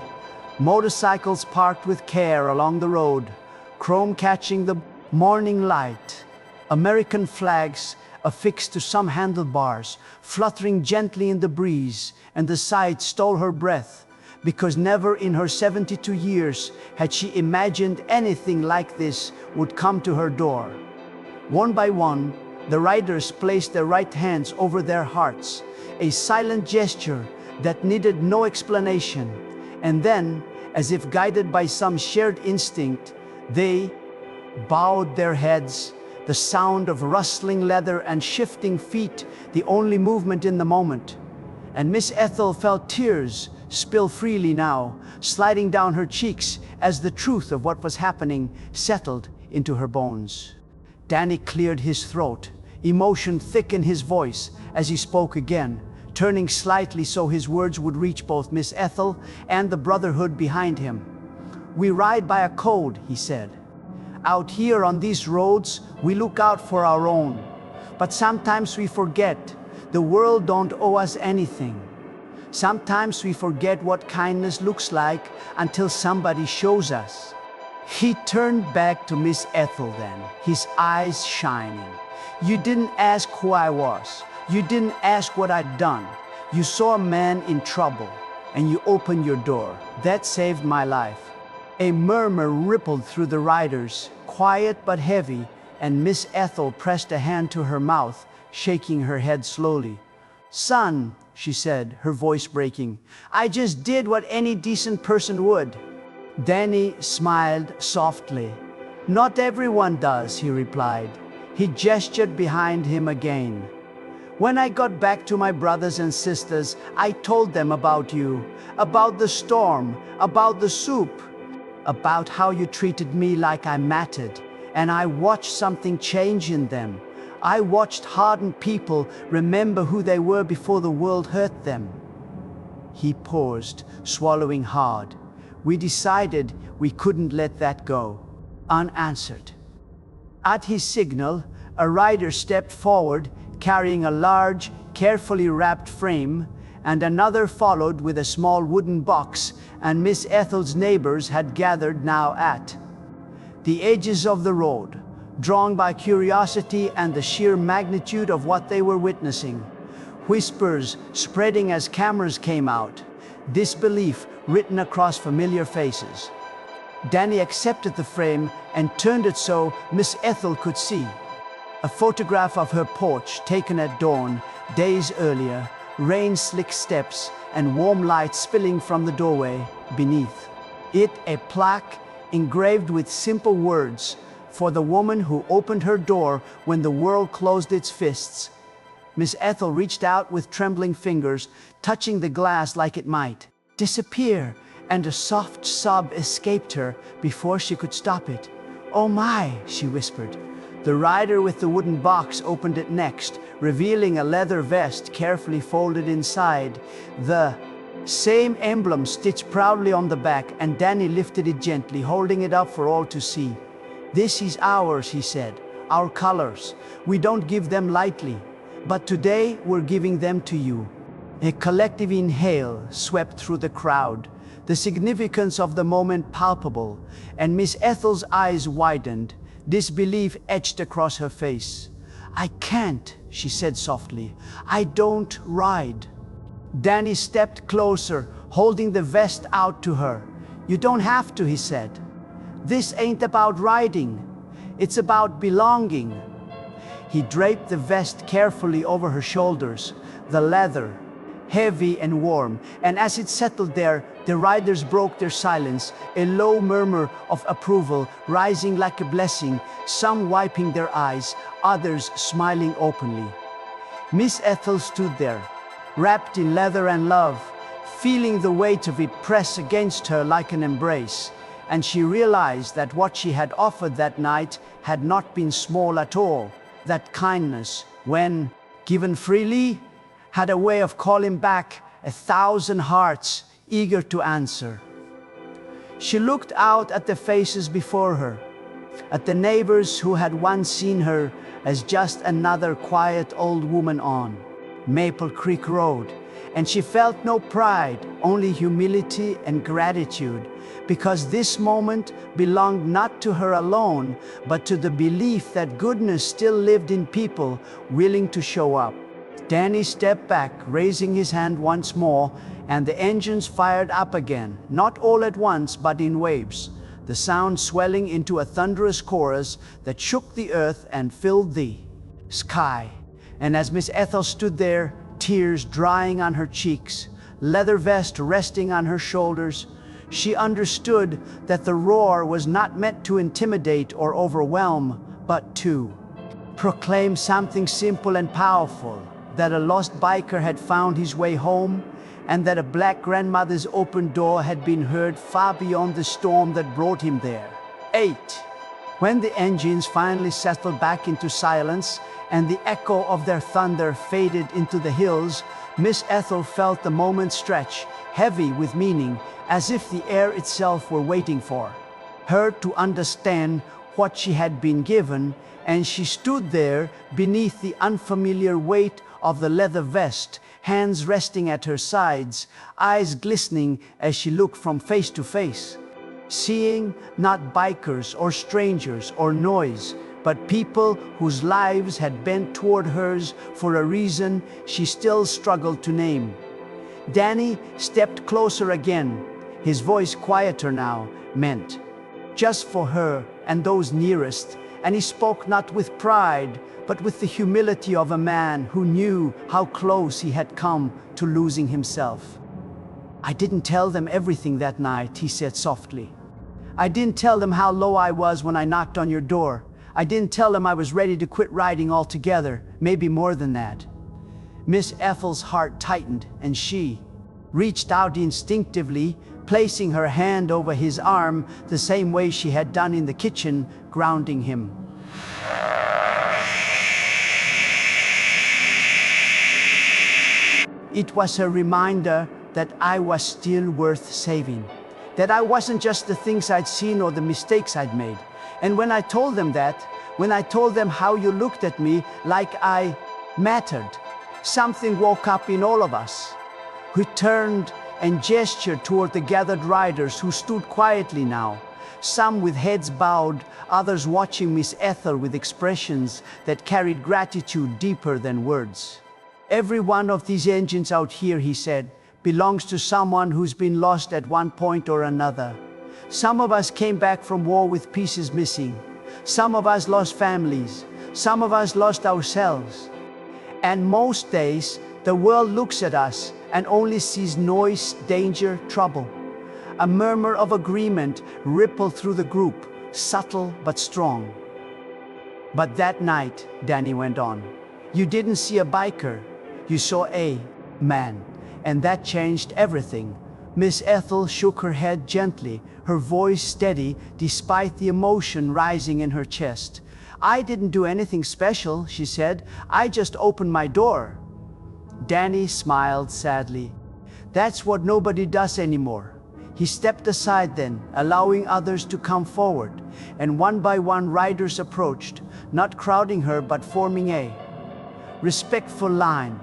Motorcycles parked with care along the road, chrome catching the morning light. American flags affixed to some handlebars, fluttering gently in the breeze, and the sight stole her breath, because never in her 72 years had she imagined anything like this would come to her door. One by one, the riders placed their right hands over their hearts, a silent gesture that needed no explanation. And then, as if guided by some shared instinct, they bowed their heads, the sound of rustling leather and shifting feet the only movement in the moment. And Miss Ethel felt tears spill freely now, sliding down her cheeks as the truth of what was happening settled into her bones. Danny cleared his throat, emotion thick in his voice as he spoke again, turning slightly so his words would reach both Miss Ethel and the brotherhood behind him. "We ride by a code," he said. "Out here on these roads, we look out for our own. But sometimes we forget the world don't owe us anything. Sometimes we forget what kindness looks like until somebody shows us." He turned back to Miss Ethel then, his eyes shining. "You didn't ask who I was. You didn't ask what I'd done. You saw a man in trouble, and you opened your door. That saved my life." A murmur rippled through the riders, quiet but heavy, and Miss Ethel pressed a hand to her mouth, shaking her head slowly. "Son," she said, her voice breaking, "I just did what any decent person would." Danny smiled softly. "Not everyone does," he replied. He gestured behind him again. "When I got back to my brothers and sisters, I told them about you, about the storm, about the soup, about how you treated me like I mattered, and I watched something change in them. I watched hardened people remember who they were before the world hurt them." He paused, swallowing hard. "We decided we couldn't let that go unanswered." At his signal, a rider stepped forward, carrying a large, carefully wrapped frame, and another followed with a small wooden box, and Miss Ethel's neighbors had gathered now at the edges of the road, drawn by curiosity and the sheer magnitude of what they were witnessing. Whispers spreading as cameras came out, disbelief written across familiar faces. Danny accepted the frame and turned it so Miss Ethel could see. A photograph of her porch taken at dawn, days earlier, rain-slick steps and warm light spilling from the doorway beneath. It a plaque engraved with simple words, "For the woman who opened her door when the world closed its fists." Miss Ethel reached out with trembling fingers, touching the glass like it might disappear, and a soft sob escaped her before she could stop it. "Oh my," she whispered. The rider with the wooden box opened it next, revealing a leather vest carefully folded inside, the same emblem stitched proudly on the back, and Danny lifted it gently, holding it up for all to see. "This is ours," he said, "our colors. We don't give them lightly, but today we're giving them to you." A collective inhale swept through the crowd, the significance of the moment palpable, and Miss Ethel's eyes widened, disbelief etched across her face. "I can't," she said softly. "I don't ride." Danny stepped closer, holding the vest out to her. "You don't have to," he said. "This ain't about riding. It's about belonging." He draped the vest carefully over her shoulders, the leather, heavy and warm, and as it settled there, the riders broke their silence, a low murmur of approval rising like a blessing, some wiping their eyes, others smiling openly. Miss Ethel stood there, wrapped in leather and love, feeling the weight of it press against her like an embrace, and she realized that what she had offered that night had not been small at all, that kindness, when given freely, had a way of calling back 1,000 hearts eager to answer. She looked out at the faces before her, at the neighbors who had once seen her as just another quiet old woman on Maple Creek Road. And she felt no pride, only humility and gratitude, because this moment belonged not to her alone, but to the belief that goodness still lived in people willing to show up. Danny stepped back, raising his hand once more, and the engines fired up again, not all at once, but in waves, the sound swelling into a thunderous chorus that shook the earth and filled the sky. And as Miss Ethel stood there, tears drying on her cheeks, leather vest resting on her shoulders, she understood that the roar was not meant to intimidate or overwhelm, but to proclaim something simple and powerful, that a lost biker had found his way home, and that a black grandmother's open door had been heard far beyond the storm that brought him there. 8. When the engines finally settled back into silence and the echo of their thunder faded into the hills, Miss Ethel felt the moment stretch, heavy with meaning, as if the air itself were waiting for her to understand what she had been given, and she stood there beneath the unfamiliar weight of the leather vest, hands resting at her sides, eyes glistening as she looked from face to face, seeing not bikers or strangers or noise, but people whose lives had bent toward hers for a reason she still struggled to name. Danny stepped closer again, his voice quieter now, meant just for her and those nearest, and he spoke not with pride, but with the humility of a man who knew how close he had come to losing himself. "I didn't tell them everything that night," he said softly. "I didn't tell them how low I was when I knocked on your door. I didn't tell them I was ready to quit riding altogether, maybe more than that." Miss Ethel's heart tightened, and she reached out instinctively, placing her hand over his arm the same way she had done in the kitchen, grounding him. It was a reminder that I was still worth saving, that I wasn't just the things I'd seen or the mistakes I'd made. And when I told them that, when I told them how you looked at me like I mattered, something woke up in all of us, who turned and gestured toward the gathered riders who stood quietly now, some with heads bowed, others watching Miss Ethel with expressions that carried gratitude deeper than words. "Every one of these engines out here," he said, "belongs to someone who's been lost at one point or another. Some of us came back from war with pieces missing. Some of us lost families. Some of us lost ourselves. And most days, the world looks at us and only sees noise, danger, trouble. A murmur of agreement rippled through the group, subtle but strong. But that night," Danny went on, "you didn't see a biker. You saw a man. And that changed everything." Miss Ethel shook her head gently, her voice steady despite the emotion rising in her chest. "I didn't do anything special," she said. "I just opened my door." Danny smiled sadly. "That's what nobody does anymore." He stepped aside then, allowing others to come forward, and one by one riders approached, not crowding her but forming a respectful line,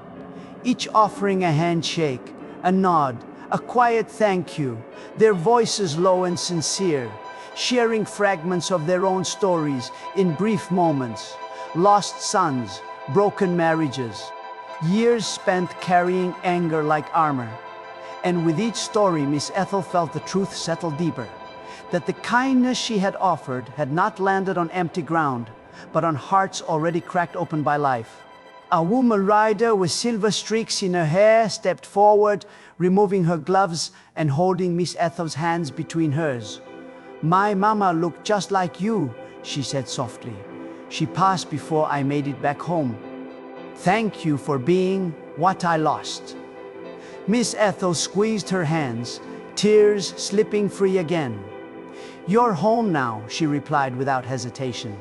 each offering a handshake, a nod, a quiet thank you, their voices low and sincere, sharing fragments of their own stories in brief moments, lost sons, broken marriages, years spent carrying anger like armor. And with each story, Miss Ethel felt the truth settle deeper, that the kindness she had offered had not landed on empty ground, but on hearts already cracked open by life. A woman rider with silver streaks in her hair stepped forward, removing her gloves and holding Miss Ethel's hands between hers. "My mama looked just like you," she said softly. "She passed before I made it back home. Thank you for being what I lost." Miss Ethel squeezed her hands, tears slipping free again. "You're home now," she replied without hesitation.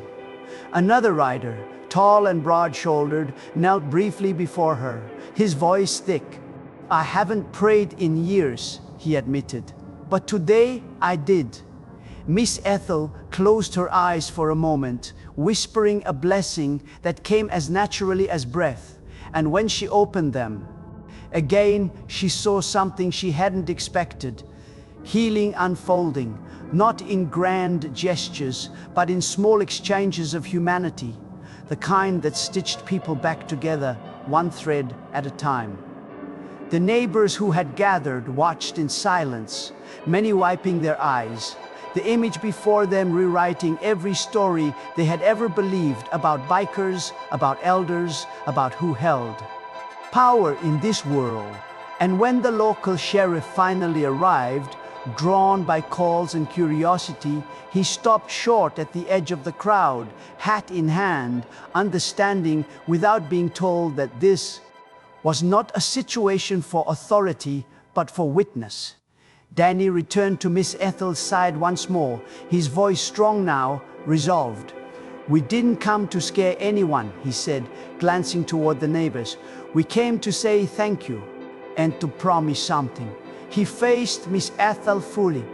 Another rider, tall and broad-shouldered, knelt briefly before her, his voice thick. "I haven't prayed in years," he admitted, "but today I did. Miss Ethel closed her eyes for a moment, whispering a blessing that came as naturally as breath. And when she opened them, again she saw something she hadn't expected. Healing unfolding, not in grand gestures, but in small exchanges of humanity, the kind that stitched people back together, one thread at a time. The neighbors who had gathered watched in silence, many wiping their eyes, the image before them rewriting every story they had ever believed about bikers, about elders, about who held power in this world. And when the local sheriff finally arrived, drawn by calls and curiosity, he stopped short at the edge of the crowd, hat in hand, understanding without being told that this was not a situation for authority, but for witness. Danny returned to Miss Ethel's side once more, his voice strong now, resolved. "We didn't come to scare anyone," he said, glancing toward the neighbors. "We came to say thank you, and to promise something." He faced Miss Ethel fully.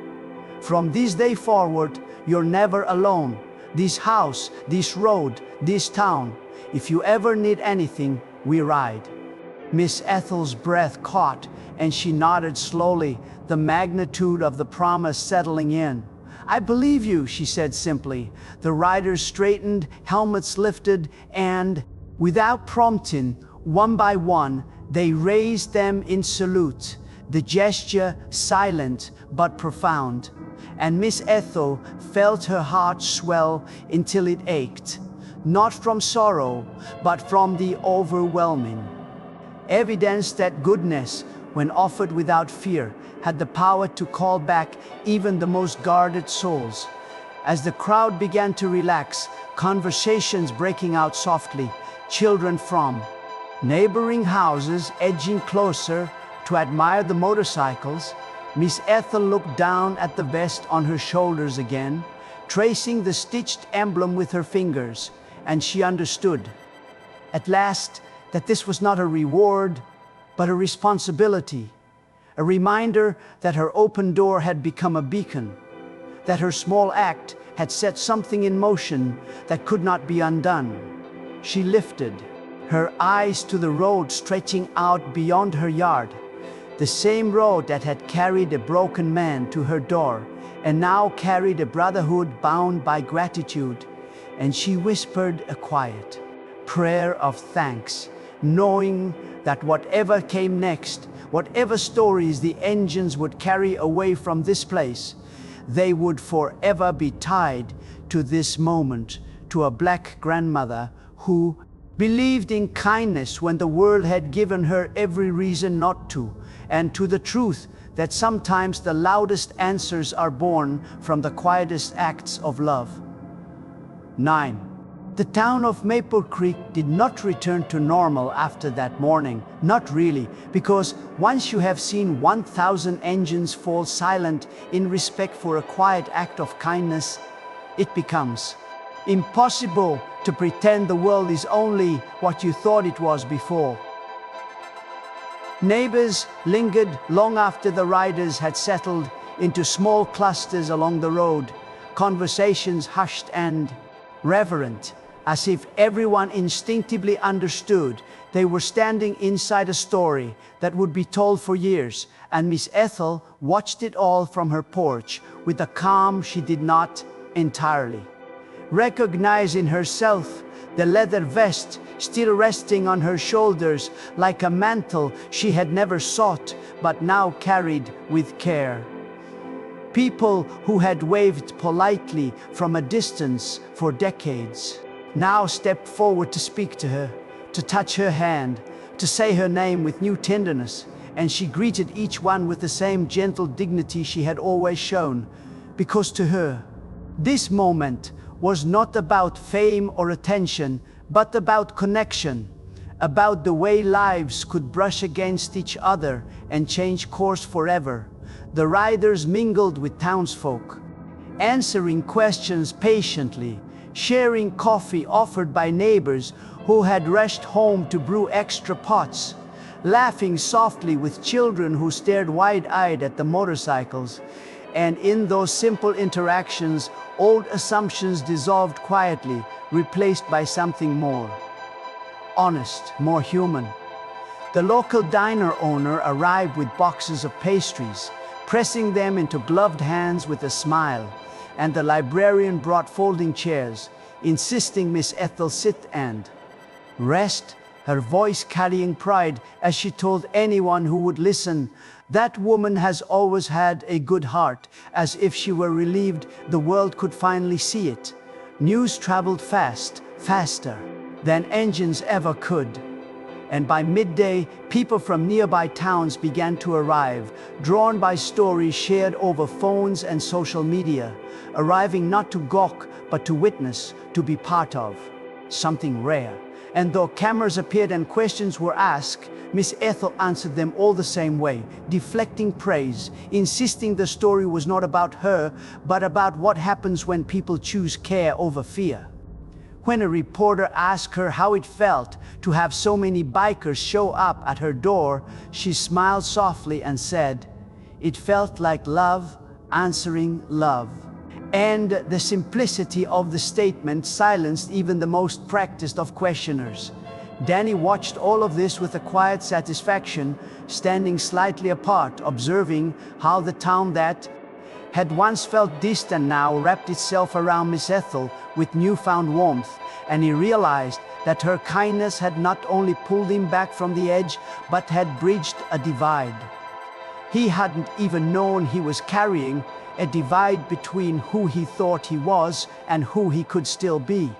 "From this day forward, you're never alone. This house, this road, this town. If you ever need anything, we ride." Miss Ethel's breath caught, and she nodded slowly, the magnitude of the promise settling in. "I believe you," she said simply. The riders straightened, helmets lifted, and, without prompting, one by one, they raised them in salute, the gesture silent but profound. And Miss Ethel felt her heart swell until it ached, not from sorrow, but from the overwhelming evidence that goodness, when offered without fear, had the power to call back even the most guarded souls. As the crowd began to relax, conversations breaking out softly, children from neighboring houses edging closer to admire the motorcycles, Miss Ethel looked down at the vest on her shoulders again, tracing the stitched emblem with her fingers, and she understood, at last, that this was not a reward, but a responsibility, a reminder that her open door had become a beacon, that her small act had set something in motion that could not be undone. She lifted her eyes to the road stretching out beyond her yard, the same road that had carried a broken man to her door and now carried a brotherhood bound by gratitude, and she whispered a quiet prayer of thanks, knowing that whatever came next, whatever stories the engines would carry away from this place, they would forever be tied to this moment, to a black grandmother who believed in kindness when the world had given her every reason not to, and to the truth that sometimes the loudest answers are born from the quietest acts of love. 9. The town of Maple Creek did not return to normal after that morning, not really, because once you have seen 1,000 engines fall silent in respect for a quiet act of kindness, it becomes impossible to pretend the world is only what you thought it was before. Neighbors lingered long after the riders had settled into small clusters along the road, conversations hushed and reverent, as if everyone instinctively understood they were standing inside a story that would be told for years, and Miss Ethel watched it all from her porch with a calm she did not entirely recognize in herself, the leather vest still resting on her shoulders like a mantle she had never sought but now carried with care. People who had waved politely from a distance for decades now stepped forward to speak to her, to touch her hand, to say her name with new tenderness, and she greeted each one with the same gentle dignity she had always shown, because to her, this moment was not about fame or attention, but about connection, about the way lives could brush against each other and change course forever. The riders mingled with townsfolk, answering questions patiently, sharing coffee offered by neighbors who had rushed home to brew extra pots, laughing softly with children who stared wide-eyed at the motorcycles, And in those simple interactions, old assumptions dissolved quietly, replaced by something more honest, more human. The local diner owner arrived with boxes of pastries, pressing them into gloved hands with a smile, and the librarian brought folding chairs, insisting Miss Ethel sit and rest, her voice carrying pride as she told anyone who would listen, "That woman has always had a good heart," as if she were relieved the world could finally see it. News traveled fast, faster than engines ever could. And by midday, people from nearby towns began to arrive, drawn by stories shared over phones and social media, arriving not to gawk, but to witness, to be part of something rare. And though cameras appeared and questions were asked, Miss Ethel answered them all the same way, deflecting praise, insisting the story was not about her, but about what happens when people choose care over fear. When a reporter asked her how it felt to have so many bikers show up at her door, she smiled softly and said, "It felt like love answering love." And the simplicity of the statement silenced even the most practiced of questioners. Danny watched all of this with a quiet satisfaction, standing slightly apart, observing how the town that had once felt distant now wrapped itself around Miss Ethel with newfound warmth, and he realized that her kindness had not only pulled him back from the edge, but had bridged a divide he hadn't even known he was carrying, a divide between who he thought he was and who he could still be.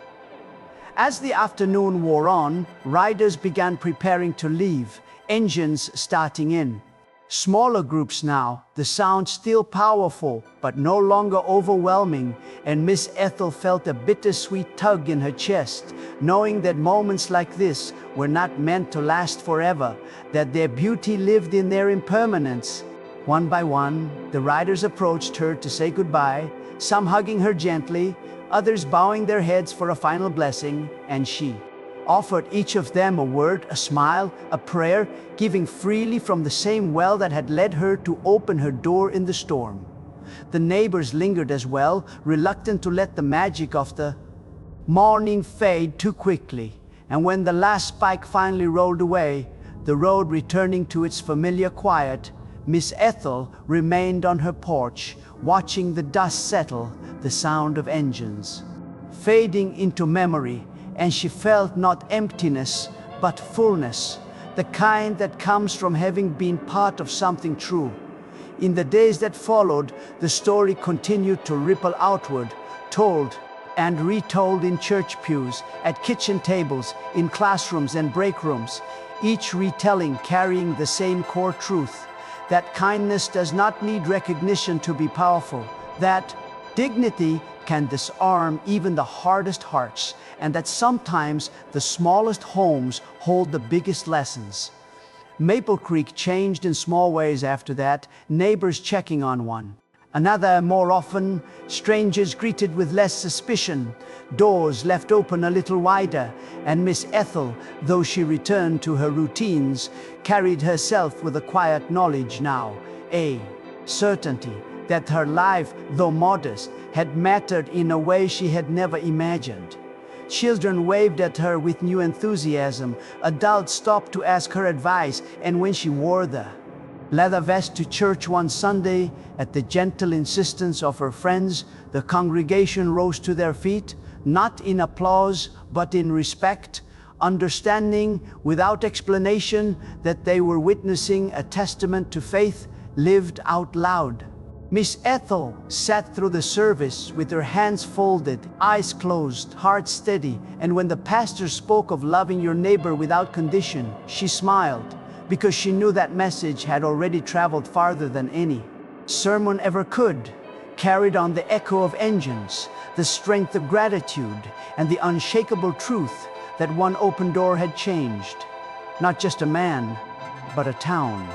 As the afternoon wore on, riders began preparing to leave, engines starting in. Smaller groups now, the sound still powerful, but no longer overwhelming, and Miss Ethel felt a bittersweet tug in her chest, knowing that moments like this were not meant to last forever, that their beauty lived in their impermanence. One by one, the riders approached her to say goodbye, some hugging her gently, others bowing their heads for a final blessing, and she offered each of them a word, a smile, a prayer, giving freely from the same well that had led her to open her door in the storm. The neighbors lingered as well, reluctant to let the magic of the morning fade too quickly. And when the last spike finally rolled away, the road returning to its familiar quiet, Miss Ethel remained on her porch, watching the dust settle, the sound of engines fading into memory, and she felt not emptiness, but fullness, the kind that comes from having been part of something true. In the days that followed, the story continued to ripple outward, told and retold in church pews, at kitchen tables, in classrooms and break rooms, each retelling carrying the same core truth, that kindness does not need recognition to be powerful, that dignity can disarm even the hardest hearts, and that sometimes the smallest homes hold the biggest lessons. Maple Creek changed in small ways after that, neighbors checking on one another more often, strangers greeted with less suspicion, doors left open a little wider, and Miss Ethel, though she returned to her routines, carried herself with a quiet knowledge now, a certainty that her life, though modest, had mattered in a way she had never imagined. Children waved at her with new enthusiasm, adults stopped to ask her advice, and when she wore the leather vest to church one Sunday, at the gentle insistence of her friends, the congregation rose to their feet, not in applause, but in respect, understanding without explanation that they were witnessing a testament to faith lived out loud. Miss Ethel sat through the service with her hands folded, eyes closed, heart steady, and when the pastor spoke of loving your neighbor without condition, she smiled, because she knew that message had already traveled farther than any sermon ever could, carried on the echo of engines, the strength of gratitude, and the unshakable truth that one open door had changed, not just a man, but a town.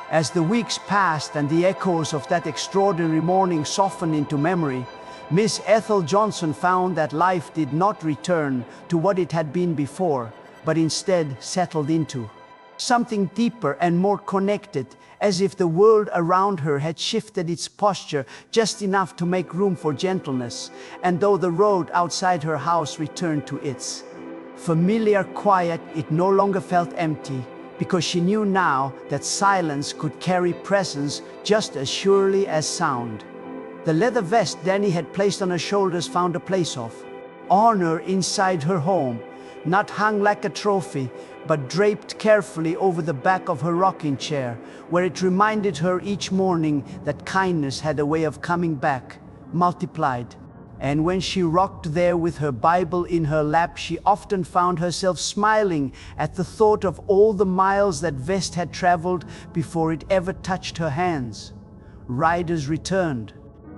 As the weeks passed and the echoes of that extraordinary morning softened into memory, Miss Ethel Johnson found that life did not return to what it had been before, but instead settled into something deeper and more connected, as if the world around her had shifted its posture just enough to make room for gentleness, and though the road outside her house returned to its familiar quiet, it no longer felt empty, because she knew now that silence could carry presence just as surely as sound. The leather vest Danny had placed on her shoulders found a place of honor inside her home, not hung like a trophy, but draped carefully over the back of her rocking chair, where it reminded her each morning that kindness had a way of coming back, multiplied. And when she rocked there with her Bible in her lap, she often found herself smiling at the thought of all the miles that vest had traveled before it ever touched her hands. Riders returned,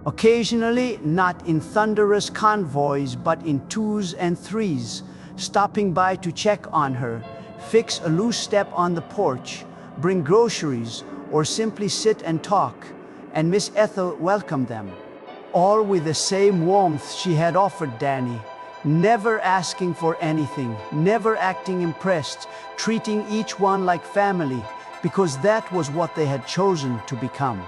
occasionally not in thunderous convoys but in twos and threes, stopping by to check on her, fix a loose step on the porch, bring groceries, or simply sit and talk, and Miss Ethel welcomed them, all with the same warmth she had offered Danny, never asking for anything, never acting impressed, treating each one like family, because that was what they had chosen to become.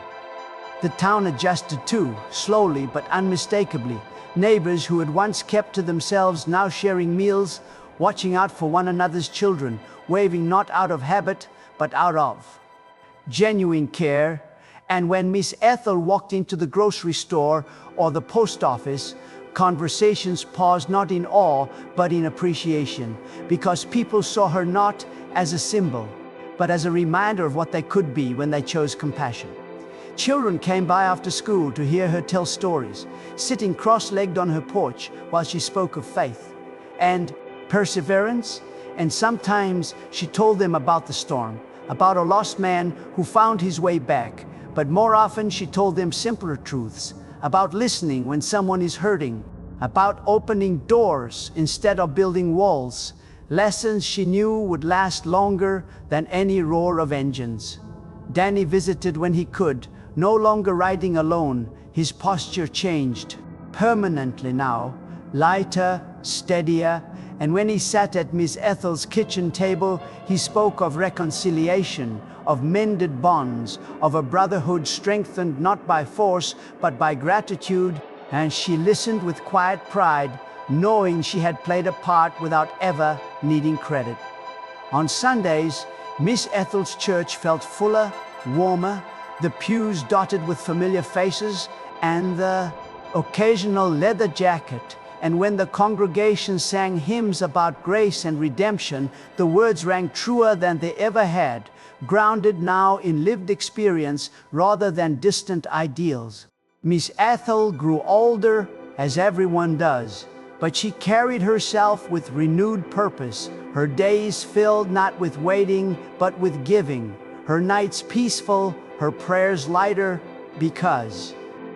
The town adjusted too, slowly but unmistakably. Neighbors who had once kept to themselves now sharing meals, watching out for one another's children, waving not out of habit, but out of genuine care. And when Miss Ethel walked into the grocery store or the post office, conversations paused not in awe, but in appreciation, because people saw her not as a symbol, but as a reminder of what they could be when they chose compassion. Children came by after school to hear her tell stories, sitting cross-legged on her porch while she spoke of faith and perseverance, and sometimes she told them about the storm, about a lost man who found his way back, but more often she told them simpler truths, about listening when someone is hurting, about opening doors instead of building walls, lessons she knew would last longer than any roar of engines. Danny visited when he could, no longer riding alone. His posture changed permanently now, lighter, steadier, and when he sat at Miss Ethel's kitchen table, he spoke of reconciliation, of mended bonds, of a brotherhood strengthened not by force, but by gratitude, and she listened with quiet pride, knowing she had played a part without ever needing credit. On Sundays, Miss Ethel's church felt fuller, warmer, the pews dotted with familiar faces, and the occasional leather jacket. And when the congregation sang hymns about grace and redemption, the words rang truer than they ever had, grounded now in lived experience rather than distant ideals. Miss Ethel grew older, as everyone does, but she carried herself with renewed purpose, her days filled not with waiting, but with giving, her nights peaceful, her prayers lighter, because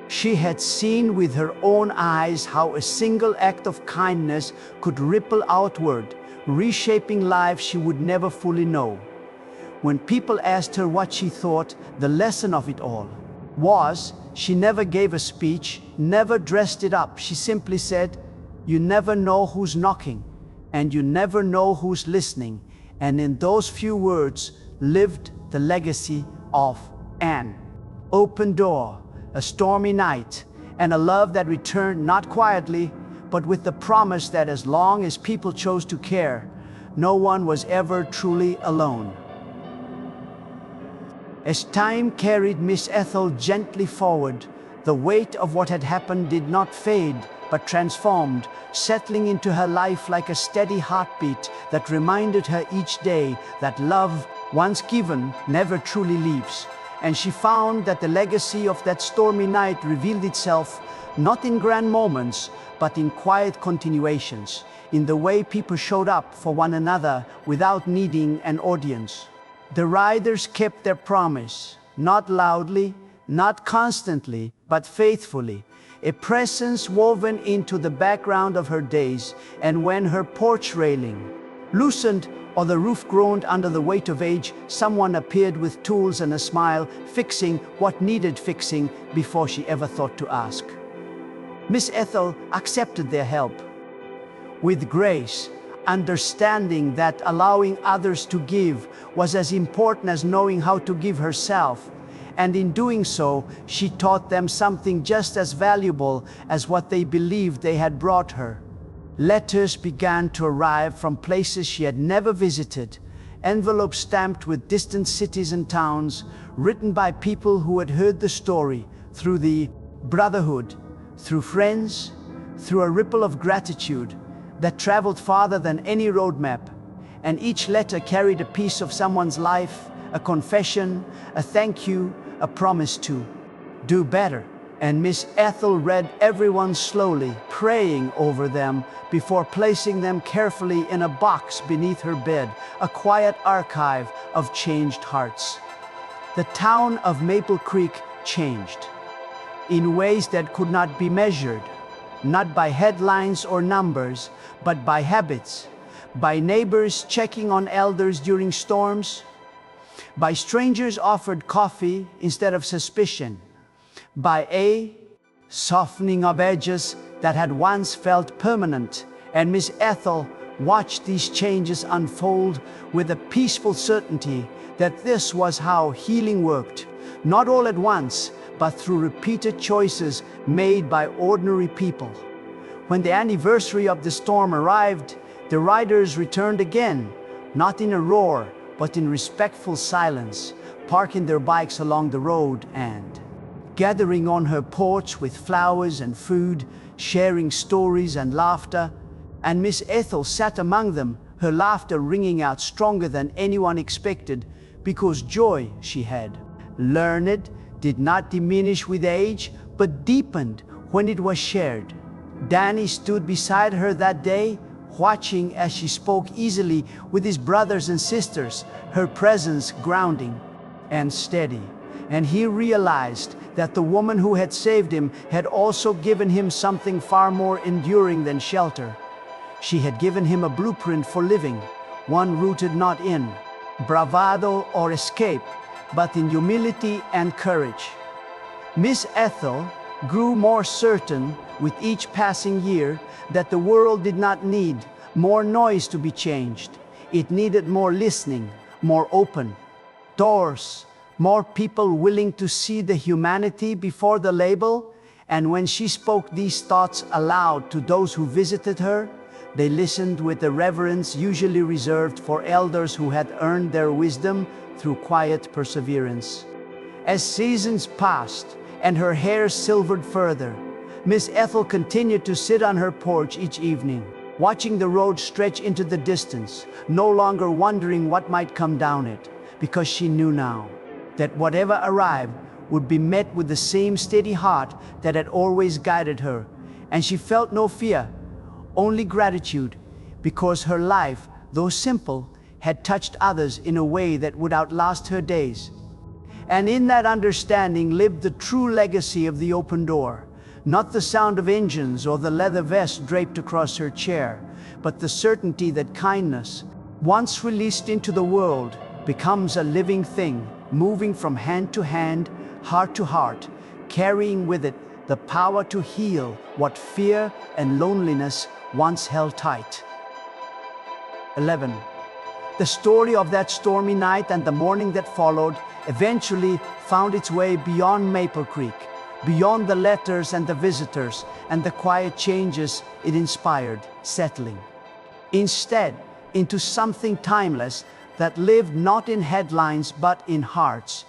she had seen with her own eyes how a single act of kindness could ripple outward, reshaping lives she would never fully know. When people asked her what she thought the lesson of it all was, she never gave a speech, never dressed it up. She simply said, "You never know who's knocking, and you never know who's listening." And in those few words lived the legacy of an open door, a stormy night, and a love that returned not quietly, but with the promise that as long as people chose to care, no one was ever truly alone. As time carried Miss Ethel gently forward, the weight of what had happened did not fade, but transformed, settling into her life like a steady heartbeat that reminded her each day that love, once given, never truly leaves. And she found that the legacy of that stormy night revealed itself not in grand moments, but in quiet continuations, in the way people showed up for one another without needing an audience. The riders kept their promise, not loudly, not constantly, but faithfully, a presence woven into the background of her days. And when her porch railing loosened or the roof groaned under the weight of age, someone appeared with tools and a smile, fixing what needed fixing before she ever thought to ask. Miss Ethel accepted their help with grace, understanding that allowing others to give was as important as knowing how to give herself. And in doing so, she taught them something just as valuable as what they believed they had brought her. Letters began to arrive from places she had never visited, envelopes stamped with distant cities and towns, written by people who had heard the story through the brotherhood, through friends, through a ripple of gratitude that traveled farther than any roadmap. And each letter carried a piece of someone's life, a confession, a thank you, a promise to do better. And Miss Ethel read every one slowly, praying over them before placing them carefully in a box beneath her bed, a quiet archive of changed hearts. The town of Maple Creek changed in ways that could not be measured, not by headlines or numbers, but by habits, by neighbors checking on elders during storms, by strangers offered coffee instead of suspicion, by a softening of edges that had once felt permanent. And Miss Ethel watched these changes unfold with a peaceful certainty that this was how healing worked, not all at once, but through repeated choices made by ordinary people. When the anniversary of the storm arrived, the riders returned again, not in a roar, but in respectful silence, parking their bikes along the road and gathering on her porch with flowers and food, sharing stories and laughter. And Miss Ethel sat among them, her laughter ringing out stronger than anyone expected, because joy she had learned did not diminish with age, but deepened when it was shared. Danny stood beside her that day, watching as she spoke easily with his brothers and sisters, her presence grounding and steady. And he realized that the woman who had saved him had also given him something far more enduring than shelter. She had given him a blueprint for living, one rooted not in bravado or escape, but in humility and courage. Miss Ethel grew more certain with each passing year that the world did not need more noise to be changed. It needed more listening, more open doors, more people willing to see the humanity before the label. And when she spoke these thoughts aloud to those who visited her, they listened with the reverence usually reserved for elders who had earned their wisdom through quiet perseverance. As seasons passed and her hair silvered further, Miss Ethel continued to sit on her porch each evening, watching the road stretch into the distance, no longer wondering what might come down it, because she knew now that whatever arrived would be met with the same steady heart that had always guided her. And she felt no fear, only gratitude, because her life, though simple, had touched others in a way that would outlast her days. And in that understanding lived the true legacy of the open door. Not the sound of engines or the leather vest draped across her chair, but the certainty that kindness, once released into the world, becomes a living thing, moving from hand to hand, heart to heart, carrying with it the power to heal what fear and loneliness once held tight. 11. The story of that stormy night and the morning that followed eventually found its way beyond Maple Creek, beyond the letters and the visitors and the quiet changes it inspired, settling instead into something timeless that lived not in headlines but in hearts.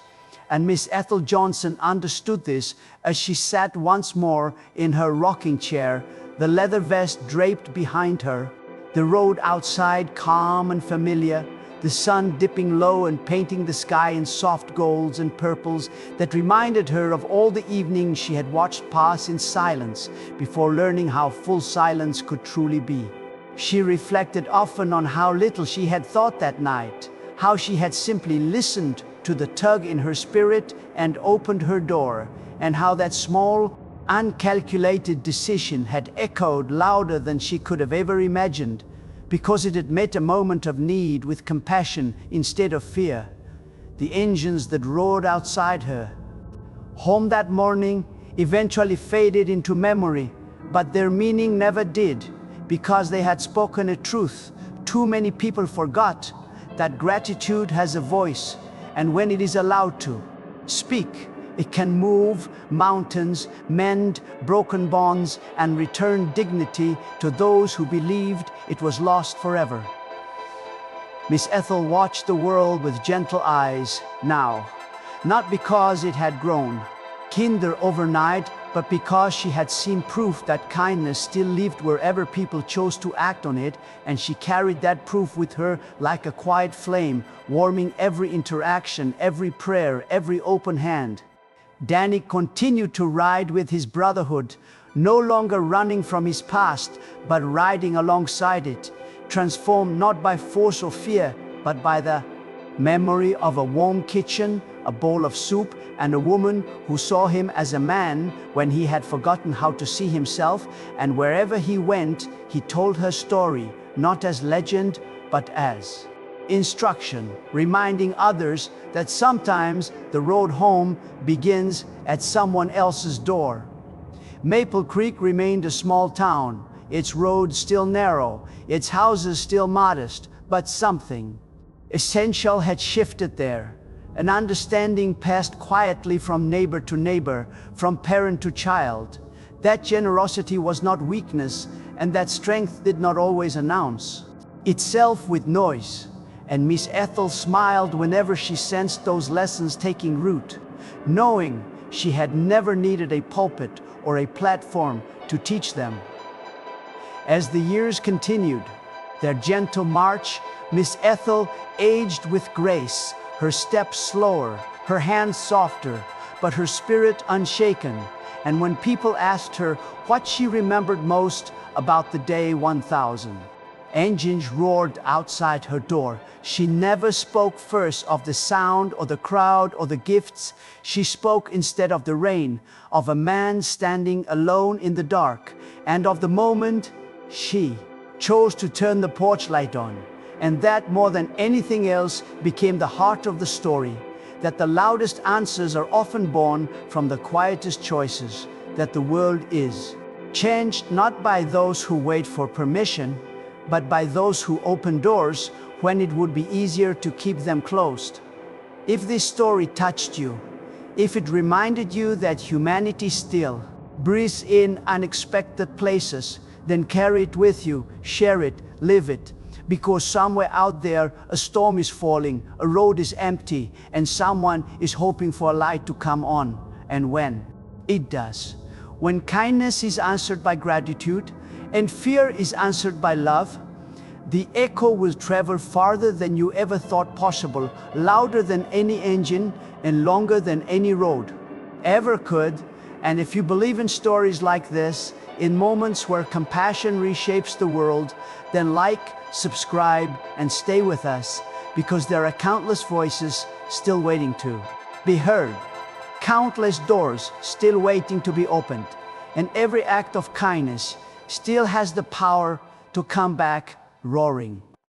And Miss Ethel Johnson understood this as she sat once more in her rocking chair, the leather vest draped behind her, the road outside calm and familiar, the sun dipping low and painting the sky in soft golds and purples that reminded her of all the evenings she had watched pass in silence before learning how full silence could truly be. She reflected often on how little she had thought that night, how she had simply listened to the tug in her spirit and opened her door, and how that small, uncalculated decision had echoed louder than she could have ever imagined, because it had met a moment of need with compassion instead of fear. The engines that roared outside her home that morning eventually faded into memory, but their meaning never did, because they had spoken a truth. Too many people forgot that gratitude has a voice, and when it is allowed to speak, it can move mountains, mend broken bonds, and return dignity to those who believed it was lost forever. Miss Ethel watched the world with gentle eyes now, not because it had grown kinder overnight, but because she had seen proof that kindness still lived wherever people chose to act on it, and she carried that proof with her like a quiet flame, warming every interaction, every prayer, every open hand. Danny continued to ride with his brotherhood, no longer running from his past, but riding alongside it, transformed not by force or fear, but by the memory of a warm kitchen, a bowl of soup, and a woman who saw him as a man when he had forgotten how to see himself, and wherever he went, he told her story, not as legend, but as instruction, reminding others that sometimes the road home begins at someone else's door. Maple Creek remained a small town, its roads still narrow, its houses still modest, but something essential had shifted there. An understanding passed quietly from neighbor to neighbor, from parent to child. That generosity was not weakness, and that strength did not always announce itself with noise. And Miss Ethel smiled whenever she sensed those lessons taking root, knowing she had never needed a pulpit or a platform to teach them. As the years continued their gentle march, Miss Ethel aged with grace, her steps slower, her hands softer, but her spirit unshaken. And when people asked her what she remembered most about the day 1000, engines roared outside her door, she never spoke first of the sound or the crowd or the gifts. She spoke instead of the rain, of a man standing alone in the dark, and of the moment she chose to turn the porch light on. And that, more than anything else, became the heart of the story, that the loudest answers are often born from the quietest choices, that the world is changed not by those who wait for permission, but by those who open doors when it would be easier to keep them closed. If this story touched you, if it reminded you that humanity still breathes in unexpected places, then carry it with you, share it, live it. Because somewhere out there, a storm is falling, a road is empty, and someone is hoping for a light to come on. And when it does, when kindness is answered by gratitude, and fear is answered by love, the echo will travel farther than you ever thought possible, louder than any engine, and longer than any road ever could. And if you believe in stories like this, in moments where compassion reshapes the world, then like, subscribe, and stay with us, because there are countless voices still waiting to be heard, countless doors still waiting to be opened, and every act of kindness still has the power to come back roaring.